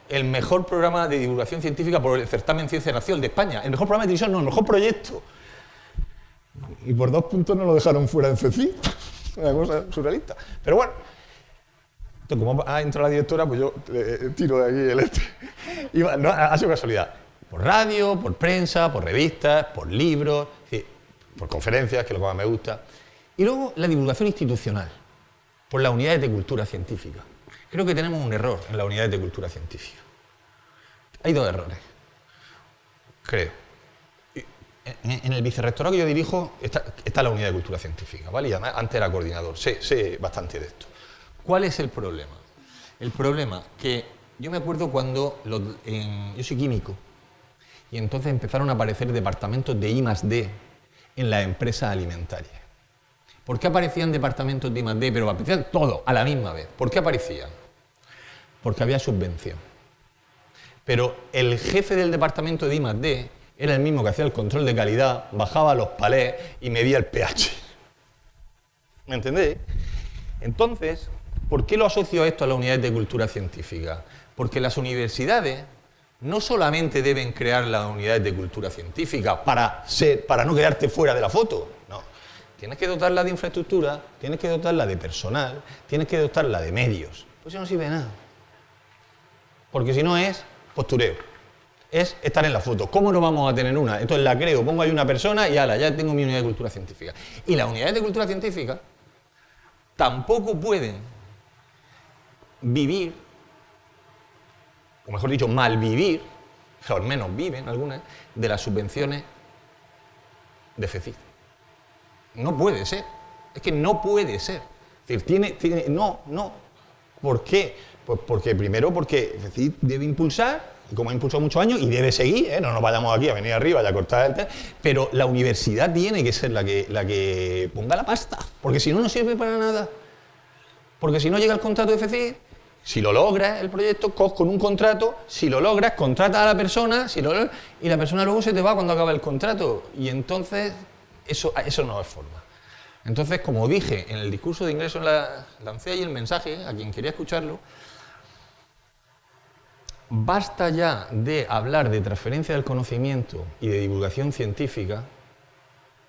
el mejor programa de divulgación científica por el certamen Ciencia Nación de España. El mejor programa de televisión, no, el mejor proyecto. y por 2 puntos no lo dejaron fuera en CECI. Una cosa surrealista. Pero bueno, entonces, como ha entrado la directora, pues yo tiro de aquí el este. Y no, ha sido casualidad. Por radio, por prensa, por revistas, por libros, por conferencias, que es lo que más me gusta. Y luego la divulgación institucional, por las unidades de cultura científica. Creo que tenemos un error en las unidades de cultura científica. Hay 2 errores, creo. En el vicerrectorado que yo dirijo está la unidad de cultura científica, ¿vale? Y además antes era coordinador, sé bastante de esto. ¿Cuál es el problema? El problema que yo me acuerdo cuando yo soy químico y entonces empezaron a aparecer departamentos de I+D en las empresas alimentarias. ¿Por qué aparecían departamentos de I+D? Pero aparecían todos a la misma vez. ¿Por qué aparecían? Porque había subvención. Pero el jefe del departamento de I+D era el mismo que hacía el control de calidad, bajaba los palés y medía el pH. ¿Me entendéis? Entonces, ¿por qué lo asocio esto a las unidades de cultura científica? Porque las universidades no solamente deben crear las unidades de cultura científica para no quedarte fuera de la foto, no. Tienes que dotarla de infraestructura, tienes que dotarla de personal, tienes que dotarla de medios. Pues eso no sirve de nada. Porque si no es postureo, es estar en la foto. ¿Cómo no vamos a tener una? Entonces la creo, pongo ahí una persona y ala, ya tengo mi unidad de cultura científica. Y las unidades de cultura científica tampoco pueden vivir, o mejor dicho, malvivir, o al menos viven algunas, de las subvenciones de FECID. No puede ser. Es que no puede ser. Es decir, no. ¿Por qué? Pues porque primero porque FECID debe impulsar, y como ha impulsado muchos años, y debe seguir, no nos vayamos aquí a venir arriba y a cortar el tema, pero la universidad tiene que ser la que ponga la pasta, porque si no, no sirve para nada. Porque si no llega el contrato de FECID, si lo logras el proyecto, con un contrato, si lo logras, contratas a la persona, y la persona luego se te va cuando acaba el contrato. Y entonces, eso no es forma. Entonces, como dije en el discurso de ingreso, lancé ahí el mensaje a quien quería escucharlo. Basta ya de hablar de transferencia del conocimiento y de divulgación científica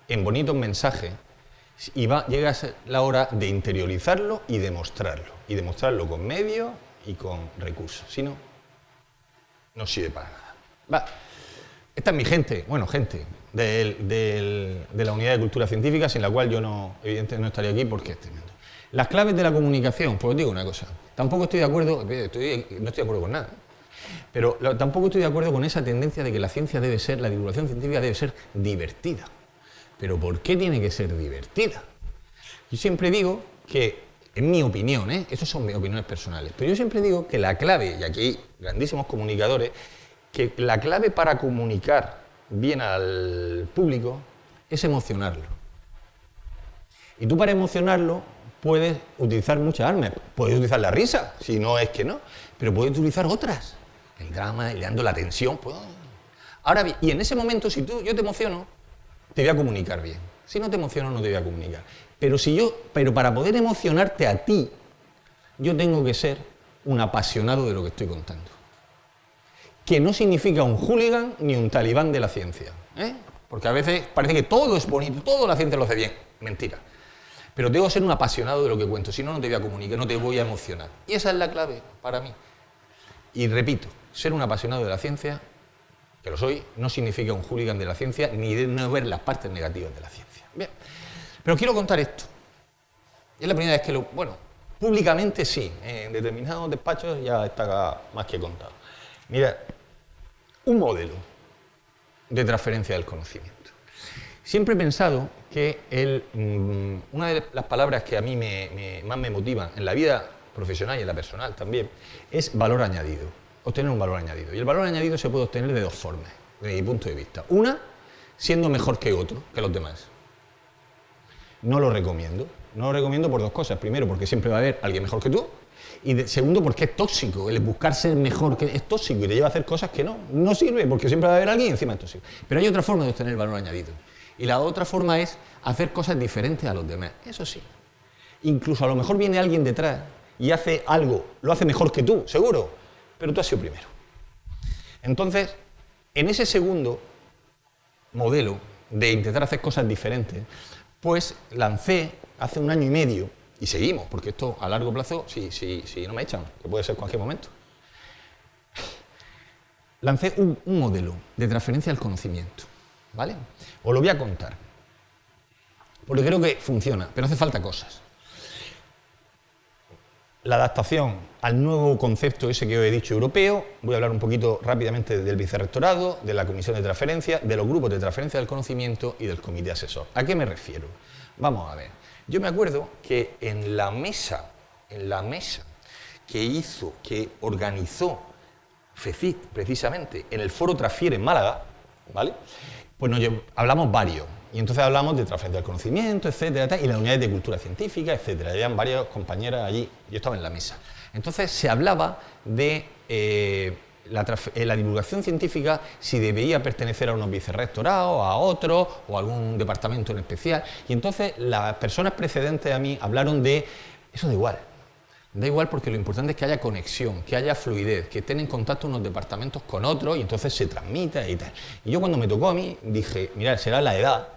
en bonitos mensajes y llega a ser la hora de interiorizarlo y demostrarlo con medios y con recursos. Si no, no sirve para nada. Esta es mi gente, de la unidad de cultura científica, sin la cual yo evidentemente no estaría aquí porque es tremendo. Las claves de la comunicación, pues os digo una cosa, tampoco estoy de acuerdo, no estoy de acuerdo con nada, pero tampoco estoy de acuerdo con esa tendencia de que la divulgación científica debe ser divertida. ¿Pero por qué tiene que ser divertida? Yo siempre digo que, en mi opinión, esas son mis opiniones personales, pero yo siempre digo que la clave, y aquí hay grandísimos comunicadores, que la clave para comunicar bien al público es emocionarlo. Y tú para emocionarlo puedes utilizar muchas armas. Puedes utilizar la risa, si no es que no, pero puedes utilizar otras. El drama, el dando la tensión. Ahora bien, y en ese momento, si yo te emociono, te voy a comunicar bien. Si no te emociono, no te voy a comunicar. Pero para poder emocionarte a ti, yo tengo que ser un apasionado de lo que estoy contando. Que no significa un hooligan ni un talibán de la ciencia. Porque a veces parece que todo es bonito, toda la ciencia lo hace bien. Mentira. Pero tengo que ser un apasionado de lo que cuento, si no, no te voy a comunicar, no te voy a emocionar. Y esa es la clave para mí. Y repito, ser un apasionado de la ciencia, que lo soy, no significa un hooligan de la ciencia, ni de no ver las partes negativas de la ciencia. Bien, pero quiero contar esto. Es la primera vez que públicamente sí, en determinados despachos ya está más que contado. Mira, un modelo de transferencia del conocimiento. Siempre he pensado que una de las palabras que a mí más me motivan en la vida profesional y en la personal también es valor añadido, obtener un valor añadido. Y el valor añadido se puede obtener de 2 formas, desde mi punto de vista. Una, siendo mejor que los demás. No lo recomiendo. No lo recomiendo por 2 cosas. Primero, porque siempre va a haber alguien mejor que tú. Y segundo, porque es tóxico. El buscar ser mejor es tóxico y te lleva a hacer cosas que no sirve, porque siempre va a haber alguien y encima es tóxico. Pero hay otra forma de obtener valor añadido. Y la otra forma es hacer cosas diferentes a los demás. Eso sí. Incluso a lo mejor viene alguien detrás y hace algo, lo hace mejor que tú, seguro, pero tú has sido primero. Entonces, en ese segundo modelo de intentar hacer cosas diferentes, pues lancé hace 1 año y medio, y seguimos, porque esto a largo plazo, si no me echan, que puede ser en cualquier momento, lancé un modelo de transferencia del conocimiento, ¿vale? Os lo voy a contar, porque creo que funciona, pero hace falta cosas. La adaptación al nuevo concepto ese que os he dicho europeo, voy a hablar un poquito rápidamente del vicerrectorado, de la comisión de transferencia, de los grupos de transferencia del conocimiento y del comité asesor. ¿A qué me refiero? Vamos a ver. Yo me acuerdo que en la mesa que organizó FECIT, precisamente, en el Foro Transfiere en Málaga, ¿vale? Pues hablamos varios. Y entonces hablamos de transferencia del conocimiento, etcétera, y las unidades de cultura científica, etcétera. Habían varias compañeras allí, yo estaba en la mesa. Entonces se hablaba de la divulgación científica, si debía pertenecer a unos vicerrectorados, a otros, o a algún departamento en especial. Y entonces las personas precedentes a mí hablaron de eso da igual. Da igual porque lo importante es que haya conexión, que haya fluidez, que estén en contacto unos departamentos con otros y entonces se transmita y tal. Y yo cuando me tocó a mí dije, mirad, será la edad,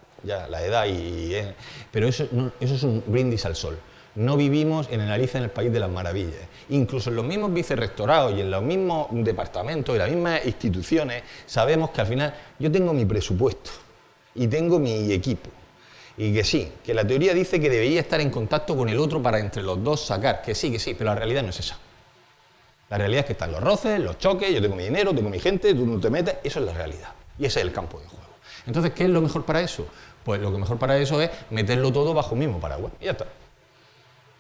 pero eso es un brindis al sol. No vivimos en Alicia en el País de las Maravillas. Incluso en los mismos vicerrectorados y en los mismos departamentos y las mismas instituciones sabemos que al final yo tengo mi presupuesto y tengo mi equipo. Y que sí, que la teoría dice que debería estar en contacto con el otro para entre los dos sacar, que sí, pero la realidad no es esa. La realidad es que están los roces, los choques, yo tengo mi dinero, tengo mi gente, tú no te metes, eso es la realidad. Y ese es el campo de juego. Entonces, ¿qué es lo mejor para eso? Pues lo que mejor para eso es meterlo todo bajo un mismo paraguas, y ya está.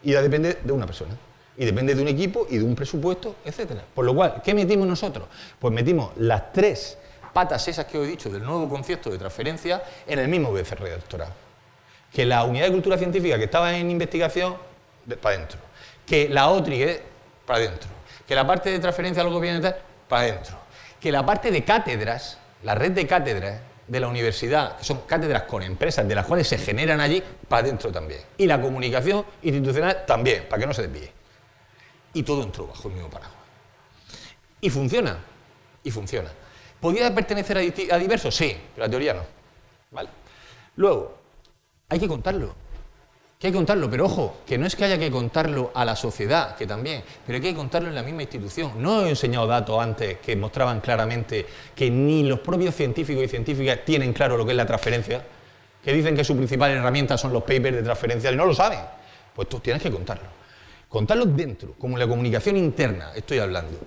Y ya depende de una persona, y depende de un equipo y de un presupuesto, etcétera. Por lo cual, ¿qué metimos nosotros? Pues metimos las 3 patas esas que os he dicho del nuevo concepto de transferencia en el mismo vicerrectorado. Que la unidad de cultura científica que estaba en investigación, para adentro. Que la OTRI, para adentro. Que la parte de transferencia a los gobiernos, para adentro. Que la parte de cátedras, la red de cátedras de la universidad, que son cátedras con empresas de las cuales se generan allí, para adentro también. Y la comunicación institucional también, para que no se desvíe. Y todo entró bajo el mismo paraguas. Y funciona. ¿Podría pertenecer a diversos? Sí, pero la teoría no. ¿Vale? Luego, hay que contarlo, pero ojo, que no es que haya que contarlo a la sociedad, que también, pero hay que contarlo en la misma institución. No he enseñado datos antes que mostraban claramente que ni los propios científicos y científicas tienen claro lo que es la transferencia, que dicen que su principal herramienta son los papers de transferencia y no lo saben. Pues tú tienes que contarlo. Contarlo dentro, como en la comunicación interna, estoy hablando.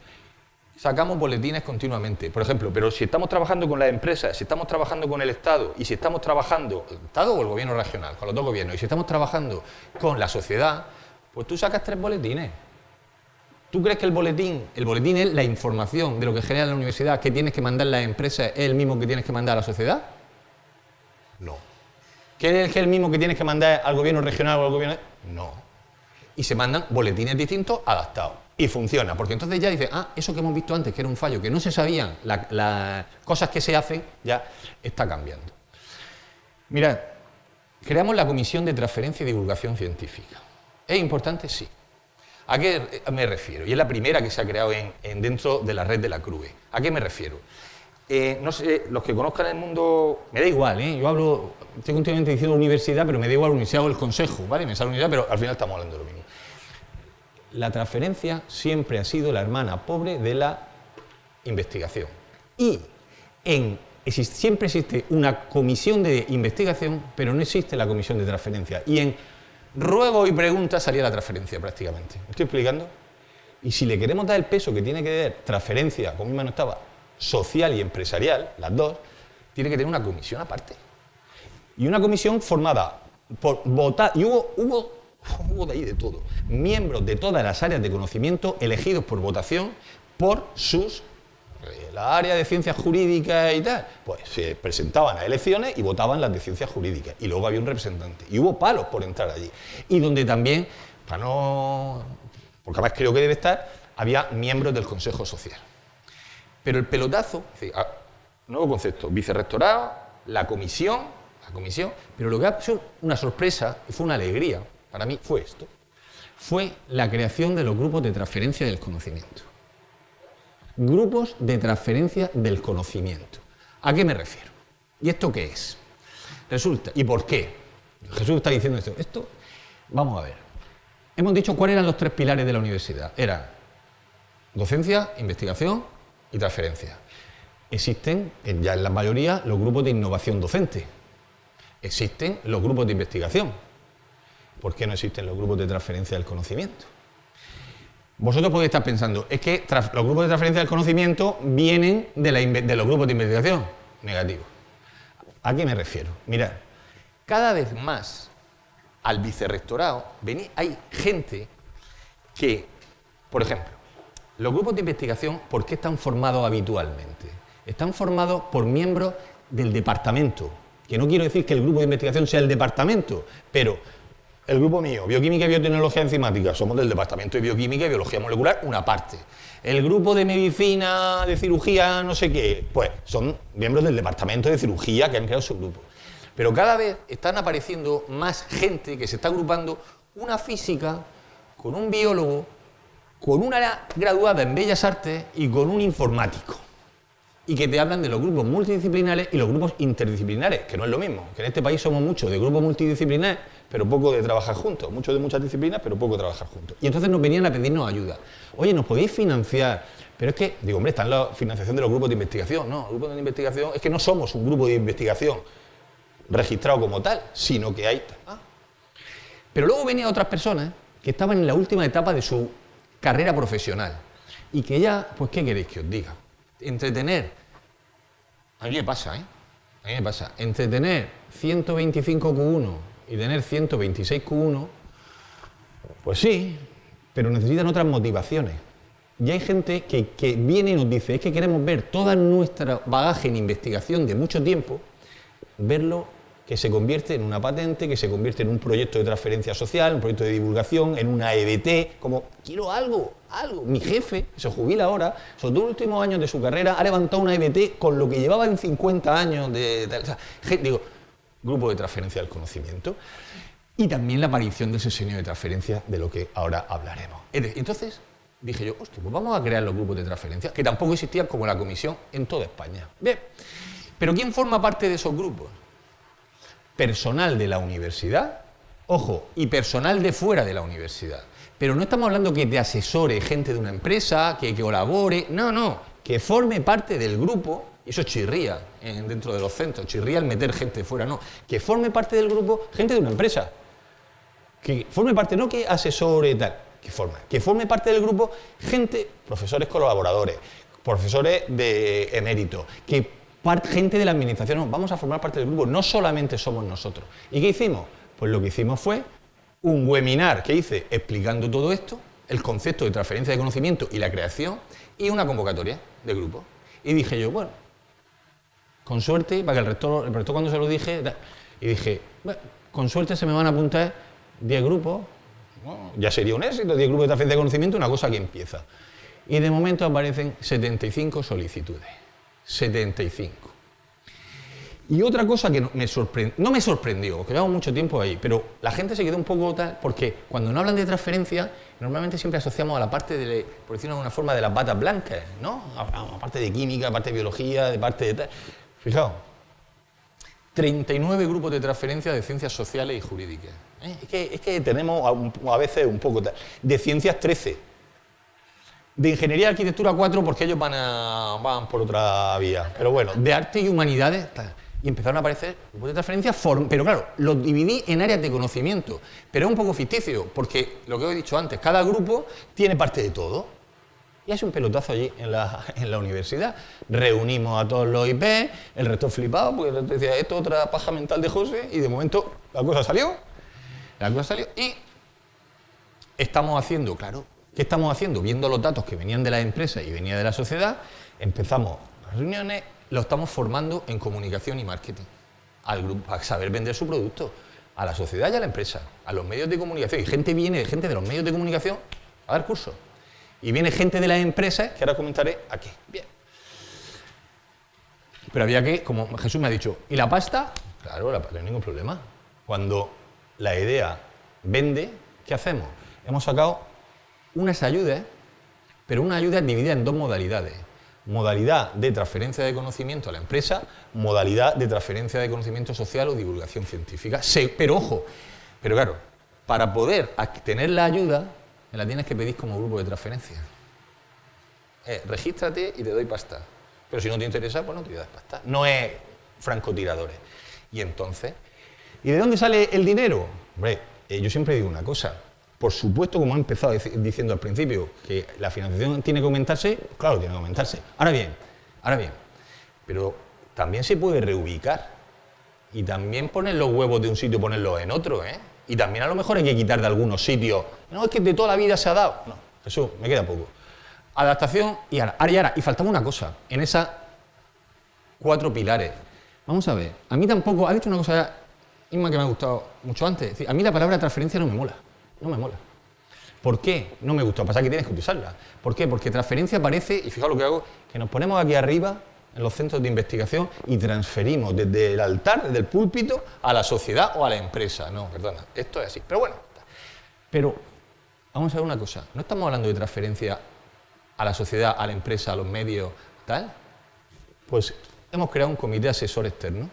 Sacamos boletines continuamente, por ejemplo, pero si estamos trabajando con las empresas, si estamos trabajando con el Estado y si estamos trabajando, el Estado o el gobierno regional, con los dos gobiernos, y si estamos trabajando con la sociedad, pues tú sacas 3 boletines. ¿Tú crees que el boletín es la información de lo que genera la universidad que tienes que mandar a las empresas, es el mismo que tienes que mandar a la sociedad? No. ¿Qué es el mismo que tienes que mandar al gobierno regional o al gobierno? No. Y se mandan boletines distintos adaptados. Y funciona, porque entonces ya dice, eso que hemos visto antes, que era un fallo, que no se sabían, las cosas que se hacen, ya está cambiando. Mirad, creamos la Comisión de Transferencia y Divulgación Científica. ¿Es importante? Sí. ¿A qué me refiero? Y es la primera que se ha creado dentro de la red de la CRUE. ¿A qué me refiero? No sé, los que conozcan el mundo, me da igual, yo estoy continuamente diciendo universidad, pero me da igual universidad o el consejo, ¿vale? Me sale universidad, pero al final estamos hablando de lo mismo. La transferencia siempre ha sido la hermana pobre de la investigación. Y siempre existe una comisión de investigación, pero no existe la comisión de transferencia. Y en ruego y preguntas salía la transferencia prácticamente. ¿Me estoy explicando? Y si le queremos dar el peso que tiene que dar transferencia, como misma no estaba, social y empresarial, las dos, tiene que tener una comisión aparte. Y una comisión formada por votar. Y hubo de ahí de todo. Miembros de todas las áreas de conocimiento elegidos por votación por la área de ciencias jurídicas y tal. Pues se presentaban a elecciones y votaban las de ciencias jurídicas. Y luego había un representante. Y hubo palos por entrar allí. Y donde también, porque además creo que debe estar, había miembros del Consejo Social. Pero el pelotazo, nuevo concepto, vicerrectorado, la comisión, pero lo que ha sido una sorpresa y fue una alegría, para mí fue esto, fue la creación de los grupos de transferencia del conocimiento. Grupos de transferencia del conocimiento. ¿A qué me refiero? ¿Y esto qué es? Resulta, ¿y por qué? Jesús está diciendo esto. Esto, vamos a ver. Hemos dicho cuáles eran los 3 pilares de la universidad. Eran docencia, investigación y transferencia. Existen, ya en la mayoría, los grupos de innovación docente. Existen los grupos de investigación. ¿Por qué no existen los grupos de transferencia del conocimiento? Vosotros podéis estar pensando, es que los grupos de transferencia del conocimiento vienen de los grupos de investigación. Negativo. ¿A qué me refiero? Mirad, cada vez más al vicerrectorado hay gente que, por ejemplo, los grupos de investigación, ¿por qué están formados habitualmente? Están formados por miembros del departamento, que no quiero decir que el grupo de investigación sea el departamento, pero el grupo mío, Bioquímica y Biotecnología Enzimática, somos del departamento de Bioquímica y Biología Molecular, una parte. El grupo de Medicina, de Cirugía, no sé qué, pues son miembros del departamento de Cirugía que han creado su grupo. Pero cada vez están apareciendo más gente que se está agrupando, una física, con un biólogo, con una graduada en Bellas Artes y con un informático. Y que te hablan de los grupos multidisciplinares y los grupos interdisciplinares, que no es lo mismo, que en este país somos muchos de grupos multidisciplinares, pero poco de trabajar juntos, muchos de muchas disciplinas, pero poco de trabajar juntos. Y entonces nos venían a pedirnos ayuda. Oye, ¿nos podéis financiar? Pero es que, digo, hombre, está en la financiación de los grupos de investigación. No, los grupos de investigación, es que no somos un grupo de investigación registrado como tal, sino que hay... Pero luego venían otras personas que estaban en la última etapa de su carrera profesional y que ya, pues, ¿qué queréis que os diga? Entretener. A mí me pasa, ¿eh? A mí me pasa. Entretener 125 Q1 y tener 126 Q1, pues sí, pero necesitan otras motivaciones. Y hay gente que viene y nos dice, es que queremos ver toda nuestra bagaje en investigación de mucho tiempo, verlo que se convierte en una patente, que se convierte en un proyecto de transferencia social, un proyecto de divulgación, en una EBT, como, quiero algo. Mi jefe, que se jubila ahora, sobre todo en los últimos años de su carrera, ha levantado una EBT con lo que llevaba en 50 años grupo de transferencia del conocimiento, y también la aparición del sesenio de transferencia, de lo que ahora hablaremos. Entonces, dije yo, hostia, pues vamos a crear los grupos de transferencia, que tampoco existían como la comisión en toda España. Bien, pero ¿quién forma parte de esos grupos? Personal de la universidad, ojo, y personal de fuera de la universidad. Pero no estamos hablando que te asesore gente de una empresa, que colabore, no, que forme parte del grupo, y eso chirría dentro de los centros, chirría el meter gente fuera, no, que forme parte del grupo gente de una empresa, que forme parte, no que asesore tal, que forme parte del grupo gente, profesores colaboradores, profesores de emérito, gente de la administración, no, vamos a formar parte del grupo, no solamente somos nosotros. ¿Y qué hicimos? Pues lo que hicimos fue un webinar que hice explicando todo esto, el concepto de transferencia de conocimiento y la creación, y una convocatoria de grupo. Y dije yo, bueno, con suerte, para que el rector cuando se lo dije, y dije, bueno, con suerte se me van a apuntar 10 grupos, bueno, ya sería un éxito, 10 grupos de transferencia de conocimiento, una cosa que empieza. Y de momento aparecen 75 solicitudes. 75. Y otra cosa que no me sorprendió, porque llevamos mucho tiempo ahí, pero la gente se quedó un poco tal, porque cuando no hablan de transferencia, normalmente siempre asociamos a la parte de, por decirlo de alguna forma, de las batas blancas, ¿no? A parte de química, a parte de biología, de parte de tal. Fijaos, 39 grupos de transferencia de ciencias sociales y jurídicas. Es que tenemos a veces un poco tal. De ciencias 13. De ingeniería y arquitectura 4 porque ellos van por otra vía. Pero bueno, de arte y humanidades, tal. Y empezaron a aparecer grupos de transferencia, pero claro, los dividí en áreas de conocimiento. Pero es un poco ficticio, porque lo que os he dicho antes, cada grupo tiene parte de todo. Y hace un pelotazo allí en la universidad. Reunimos a todos los IP, el rector flipado, porque el rector decía, esto es otra paja mental de José, y de momento la cosa salió. Y estamos haciendo, claro, ¿qué estamos haciendo? Viendo los datos que venían de las empresas y venían de la sociedad, empezamos las reuniones, lo estamos formando en comunicación y marketing, al grupo, a saber vender su producto, a la sociedad y a la empresa, a los medios de comunicación. Y viene gente de los medios de comunicación a dar cursos. Y viene gente de las empresas, que ahora comentaré aquí. Bien. Pero había que, como Jesús me ha dicho, ¿y la pasta? Claro, no hay ningún problema. Cuando la idea vende, ¿qué hacemos? Hemos sacado unas ayudas, pero unas ayudas divididas en dos modalidades. modalidad de transferencia de conocimiento a la empresa, modalidad de transferencia de conocimiento social o divulgación científica. Pero ojo, pero claro, para poder tener la ayuda, me la tienes que pedir como grupo de transferencia. Regístrate y te doy pasta. Pero si no te interesa, pues no te das pasta. No es francotiradores. Y entonces, ¿y de dónde sale el dinero? Hombre, yo siempre digo una cosa. Por supuesto, como he empezado diciendo al principio, que la financiación tiene que aumentarse, claro, tiene que aumentarse. Ahora bien, pero también se puede reubicar y también poner los huevos de un sitio y ponerlos en otro, ¿eh? Y también a lo mejor hay que quitar de algunos sitios. No, es que de toda la vida se ha dado. No, Jesús, me queda poco. Adaptación y ahora. Y faltaba una cosa, en esas 4 pilares. Vamos a ver, a mí tampoco, ha dicho una cosa, Inma, que me ha gustado mucho antes. Es decir, a mí la palabra transferencia no me mola. No me mola. ¿Por qué? No me gusta. Pasa que tienes que utilizarla. ¿Por qué? Porque transferencia parece, y fijaos lo que hago, que nos ponemos aquí arriba, en los centros de investigación, y transferimos desde el altar, desde el púlpito, a la sociedad o a la empresa. No, perdona, esto es así. Pero bueno, pero vamos a ver una cosa. No estamos hablando de transferencia a la sociedad, a la empresa, a los medios, tal. Pues hemos creado un comité asesor externo.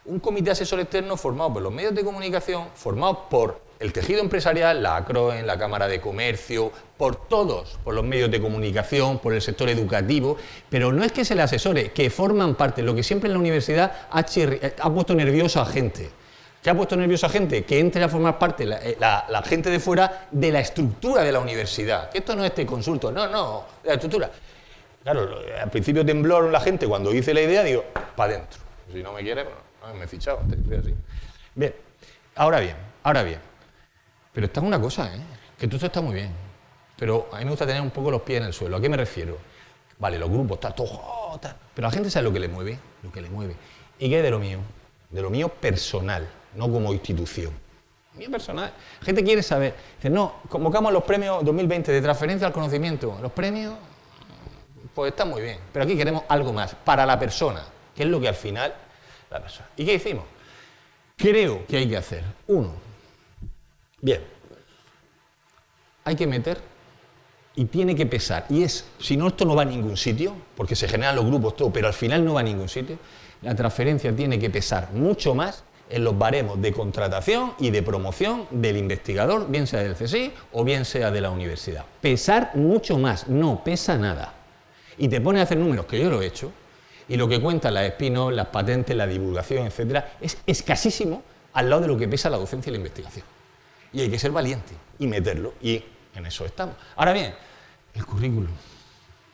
Un comité asesor externo formado por los medios de comunicación, formado por el tejido empresarial, la ACROEN, la Cámara de Comercio, por todos, por los medios de comunicación, por el sector educativo, pero no es que se le asesore, que forman parte, lo que siempre en la universidad ha puesto nervioso a gente. ¿Qué ha puesto nervioso a gente? Que entre a formar parte la gente de fuera de la estructura de la universidad. Que esto no es consulto, no, de la estructura. Claro, al principio tembló la gente cuando hice la idea, digo, para adentro. Si no me quiere, bueno, me he fichado, estoy así. Bien, ahora bien. Pero esta es una cosa, que todo esto está muy bien. Pero a mí me gusta tener un poco los pies en el suelo. ¿A qué me refiero? Vale, los grupos, todo, pero la gente sabe lo que le mueve. ¿Y qué es de lo mío? De lo mío personal, no como institución. Mío personal. La gente quiere saber. Dice, no, convocamos los premios 2020 de transferencia al conocimiento. Los premios, pues están muy bien. Pero aquí queremos algo más, para la persona, que es lo que al final la persona. ¿Y qué hicimos? Creo que hay que hacer. 1. Bien. Hay que meter y tiene que pesar. Y si no, esto no va a ningún sitio, porque se generan los grupos, todo, pero al final no va a ningún sitio. La transferencia tiene que pesar mucho más en los baremos de contratación y de promoción del investigador, bien sea del CSIC o bien sea de la universidad. Pesar mucho más, no pesa nada. Y te pones a hacer números, que yo lo he hecho, y lo que cuentan las spin-offs, las patentes, la divulgación, etcétera, es escasísimo al lado de lo que pesa la docencia y la investigación. Y hay que ser valiente y meterlo, y en eso estamos. Ahora bien, el currículum,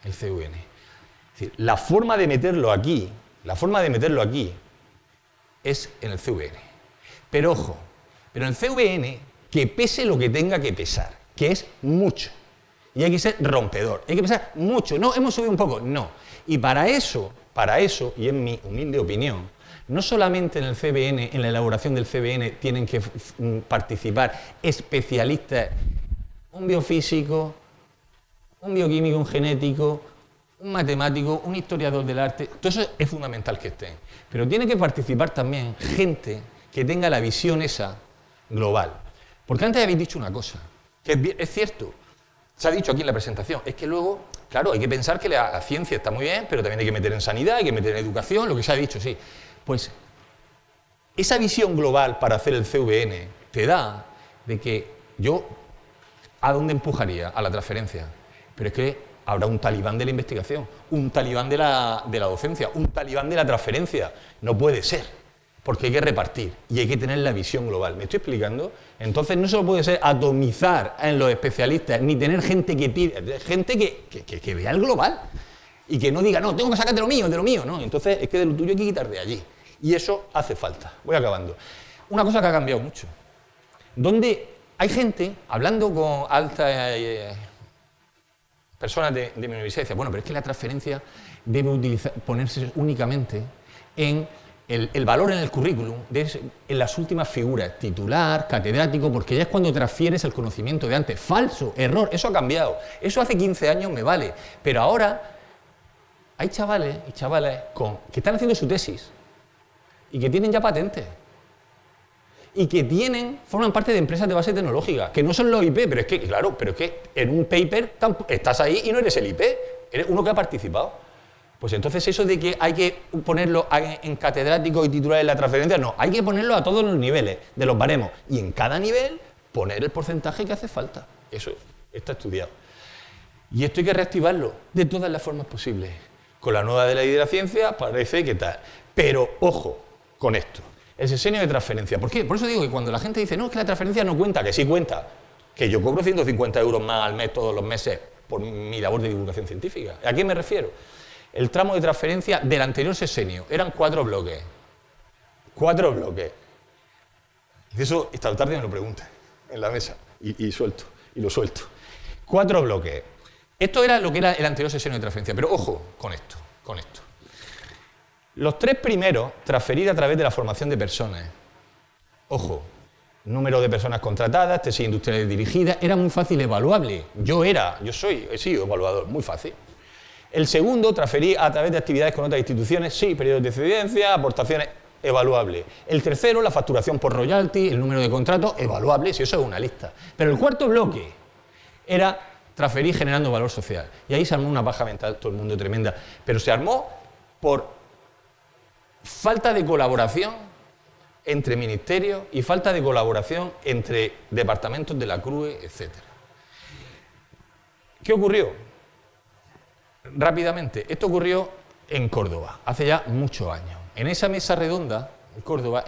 el CVN. Es decir, la forma de meterlo aquí es en el CVN. Pero ojo, pero en el CVN que pese lo que tenga que pesar, que es mucho. Y hay que ser rompedor, hay que pesar mucho. No, hemos subido un poco, no. Y para eso, y en mi humilde opinión, no solamente en el CVN, en la elaboración del CVN, tienen que participar especialistas, un biofísico, un bioquímico, un genético, un matemático, un historiador del arte, todo eso es fundamental que estén. Pero tiene que participar también gente que tenga la visión esa global. Porque antes habéis dicho una cosa, que es cierto, se ha dicho aquí en la presentación, es que luego, claro, hay que pensar que la ciencia está muy bien, pero también hay que meter en sanidad, hay que meter en educación, lo que se ha dicho, sí. Pues esa visión global para hacer el CVN te da de que yo, ¿a dónde empujaría? A la transferencia. Pero es que habrá un talibán de la investigación, un talibán de la docencia, un talibán de la transferencia. No puede ser, porque hay que repartir y hay que tener la visión global. ¿Me estoy explicando? Entonces no solo puede ser atomizar en los especialistas, ni tener gente que pide, gente que vea el global y que no diga, no, tengo que sacar de lo mío, no. Entonces es que de lo tuyo hay que quitar de allí. Y eso hace falta. Voy acabando. Una cosa que ha cambiado mucho. Donde hay gente, hablando con altas personas de mi universidad, dice, bueno, pero es que la transferencia debe ponerse únicamente en el valor en el currículum, en las últimas figuras, titular, catedrático, porque ya es cuando transfieres el conocimiento de antes. Falso, error, eso ha cambiado. Eso hace 15 años me vale. Pero ahora hay chavales y chavalas que están haciendo su tesis y que tienen ya patentes. y que forman parte de empresas de base tecnológica, que no son los IP, pero es que, claro, pero es que en un paper estás ahí y no eres el IP, eres uno que ha participado. Pues entonces eso de que hay que ponerlo en catedráticos y titulares de la transferencia, no, hay que ponerlo a todos los niveles de los baremos y en cada nivel poner el porcentaje que hace falta. Eso está estudiado. Y esto hay que reactivarlo de todas las formas posibles. Con la nueva ley de la ciencia parece que tal. Pero, ojo, con esto. El sexenio de transferencia. ¿Por qué? Por eso digo que cuando la gente dice, no, es que la transferencia no cuenta, que sí cuenta, que yo cobro 150 euros más al mes todos los meses por mi labor de divulgación científica. ¿A qué me refiero? El tramo de transferencia del anterior sexenio eran 4 bloques. 4 bloques. Eso esta tarde me lo preguntan en la mesa y lo suelto. 4 bloques. Esto era lo que era el anterior sexenio de transferencia, pero ojo con esto. Los 3 primeros, transferir a través de la formación de personas. Ojo, número de personas contratadas, tesis industriales dirigidas, era muy fácil evaluable. He sido evaluador, muy fácil. El segundo, transferir a través de actividades con otras instituciones, sí, periodos de excedencia, aportaciones, evaluable. El tercero, la facturación por royalty, el número de contratos, evaluable, si eso es una lista. Pero el cuarto bloque era transferir generando valor social. Y ahí se armó una paja mental, todo el mundo tremenda. Pero se armó por falta de colaboración entre ministerios y falta de colaboración entre departamentos de la CRUE, etc. ¿Qué ocurrió? Rápidamente, esto ocurrió en Córdoba, hace ya muchos años. En esa mesa redonda, en Córdoba,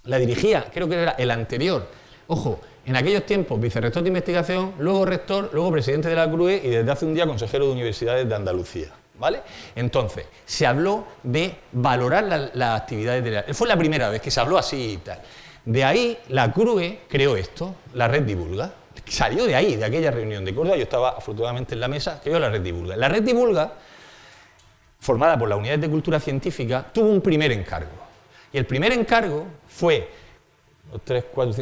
la dirigía, creo que era el anterior, ojo, en aquellos tiempos vicerrector de investigación, luego rector, luego presidente de la CRUE y desde hace un día consejero de universidades de Andalucía, ¿vale? Entonces, se habló de valorar las actividades de la... Fue la primera vez que se habló así y tal. De ahí, la CRUE creó esto, la Red Divulga. Salió de ahí, de aquella reunión de Córdoba, yo estaba afortunadamente en la mesa, creó la Red Divulga. La Red Divulga, formada por las unidades de cultura científica, tuvo un primer encargo. Y el primer encargo fue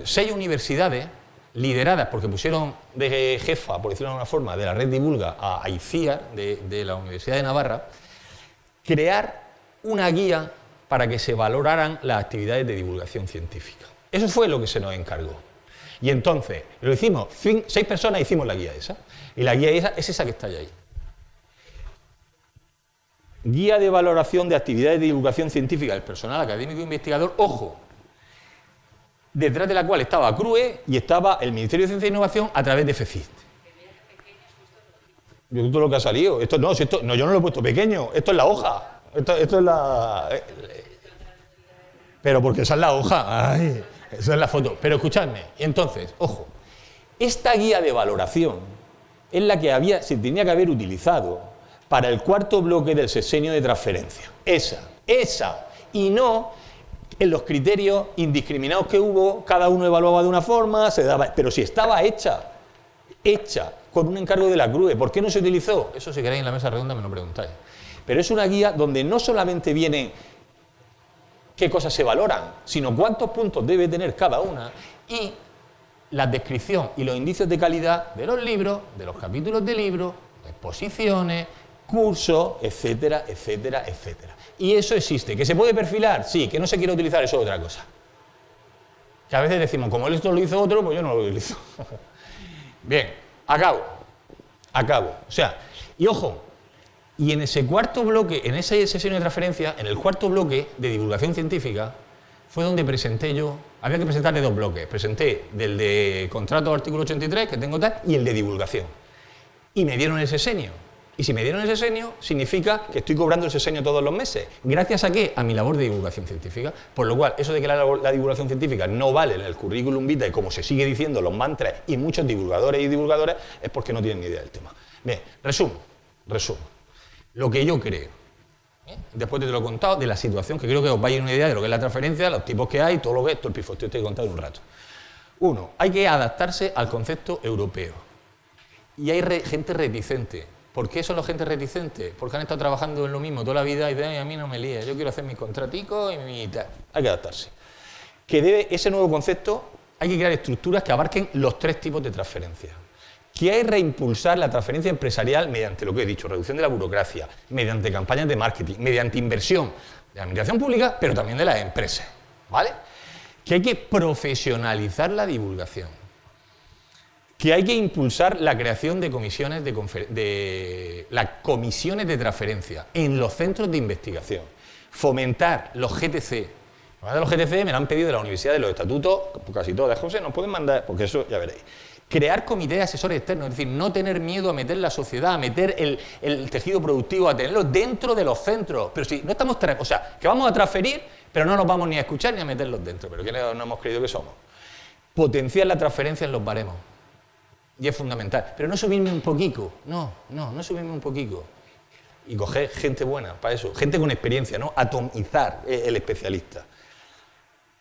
6 universidades lideradas, porque pusieron de jefa, por decirlo de alguna forma, de la Red Divulga a ICIAR, de la Universidad de Navarra, crear una guía para que se valoraran las actividades de divulgación científica. Eso fue lo que se nos encargó. Y entonces, lo hicimos, 6 personas hicimos la guía esa. Y la guía esa es esa que está ahí. Guía de valoración de actividades de divulgación científica del personal académico e investigador, ojo, detrás de la cual estaba CRUE y estaba el Ministerio de Ciencia e Innovación a través de FECIT. Yo todo lo que ha salido. No, yo no lo he puesto pequeño, esto es la hoja. Esto es la... Pero porque esa es la hoja. Ay, esa es la foto. Pero escuchadme, y entonces, ojo, esta guía de valoración es la que se tenía que haber utilizado para el cuarto bloque del sexenio de transferencia. Esa. Y no en los criterios indiscriminados que hubo, cada uno evaluaba de una forma, se daba... Pero si estaba hecha con un encargo de la CRUE, ¿por qué no se utilizó? Eso si queréis en la mesa redonda me lo preguntáis. Pero es una guía donde no solamente viene qué cosas se valoran, sino cuántos puntos debe tener cada una y la descripción y los indicios de calidad de los libros, de los capítulos de libros, exposiciones, cursos, etcétera, etcétera, etcétera. Y eso existe. ¿Que se puede perfilar? Sí. ¿Que no se quiere utilizar? Eso es otra cosa. Que a veces decimos, como esto lo hizo otro, pues yo no lo utilizo. Bien, acabo. O sea, y ojo, y en ese cuarto bloque, en esa sesión de transferencia, en el cuarto bloque de divulgación científica, fue donde presenté yo, había que presentarle 2 bloques. Presenté del de contrato artículo 83, que tengo tal, y el de divulgación. Y me dieron el sexenio. Y si me dieron el sexenio, significa que estoy cobrando el sexenio todos los meses. ¿Gracias a qué? A mi labor de divulgación científica. Por lo cual, eso de que la divulgación científica no vale en el currículum vitae, como se sigue diciendo los mantras y muchos divulgadores y divulgadoras, es porque no tienen ni idea del tema. Bien, resumo. Lo que yo creo, después de te lo he contado, de la situación, que creo que os vaya una idea de lo que es la transferencia, los tipos que hay, todo lo que es, todo el pifostio que te he contado en un rato. 1. Hay que adaptarse al concepto europeo. Y hay gente reticente. ¿Por qué son los gente reticentes? Porque han estado trabajando en lo mismo toda la vida y dicen, a mí no me líes, yo quiero hacer mis contraticos y mi tal. Hay que adaptarse. Ese nuevo concepto, hay que crear estructuras que abarquen los 3 tipos de transferencia. Que hay que reimpulsar la transferencia empresarial mediante lo que he dicho, reducción de la burocracia, mediante campañas de marketing, mediante inversión de la administración pública, pero también de las empresas, ¿vale? que hay que profesionalizar la divulgación, que hay que impulsar la creación de comisiones las comisiones de transferencia en los centros de investigación, fomentar los GTC. Los GTC me lo han pedido de la Universidad de los Estatutos, casi todas, José, nos pueden mandar, porque eso ya veréis. Crear comités asesores externos, es decir, no tener miedo a meter la sociedad, a meter el tejido productivo, a tenerlo dentro de los centros. Pero si no estamos, o sea, que vamos a transferir, pero no nos vamos ni a escuchar ni a meterlos dentro. Pero ¿qué no hemos creído que somos? Potenciar la transferencia en los baremos. Y es fundamental. Pero no subirme un poquito, no subirme un poquito. Y coger gente buena para eso, gente con experiencia, ¿no? Atomizar el especialista.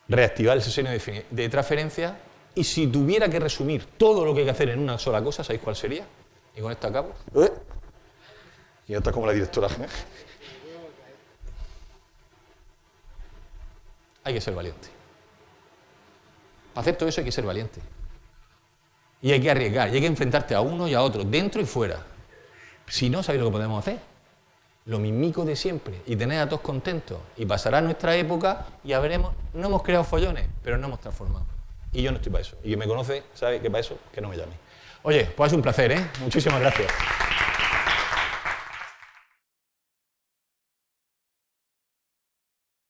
Reactivar el sexenio de transferencia. Y si tuviera que resumir todo lo que hay que hacer en una sola cosa, ¿sabéis cuál sería? Y con esto acabo. Y ya está como la directora. Hay que ser valiente. Para hacer todo eso hay que ser valiente. Y hay que arriesgar, y hay que enfrentarte a uno y a otro, dentro y fuera. Si no, ¿sabéis lo que podemos hacer? Lo mismico de siempre, y tener a todos contentos. Y pasará nuestra época y ya veremos, no hemos creado follones, pero no hemos transformado. Y yo no estoy para eso. Y quien me conoce sabe que para eso, que no me llame. Oye, pues es un placer, ¿eh? Muchísimas gracias.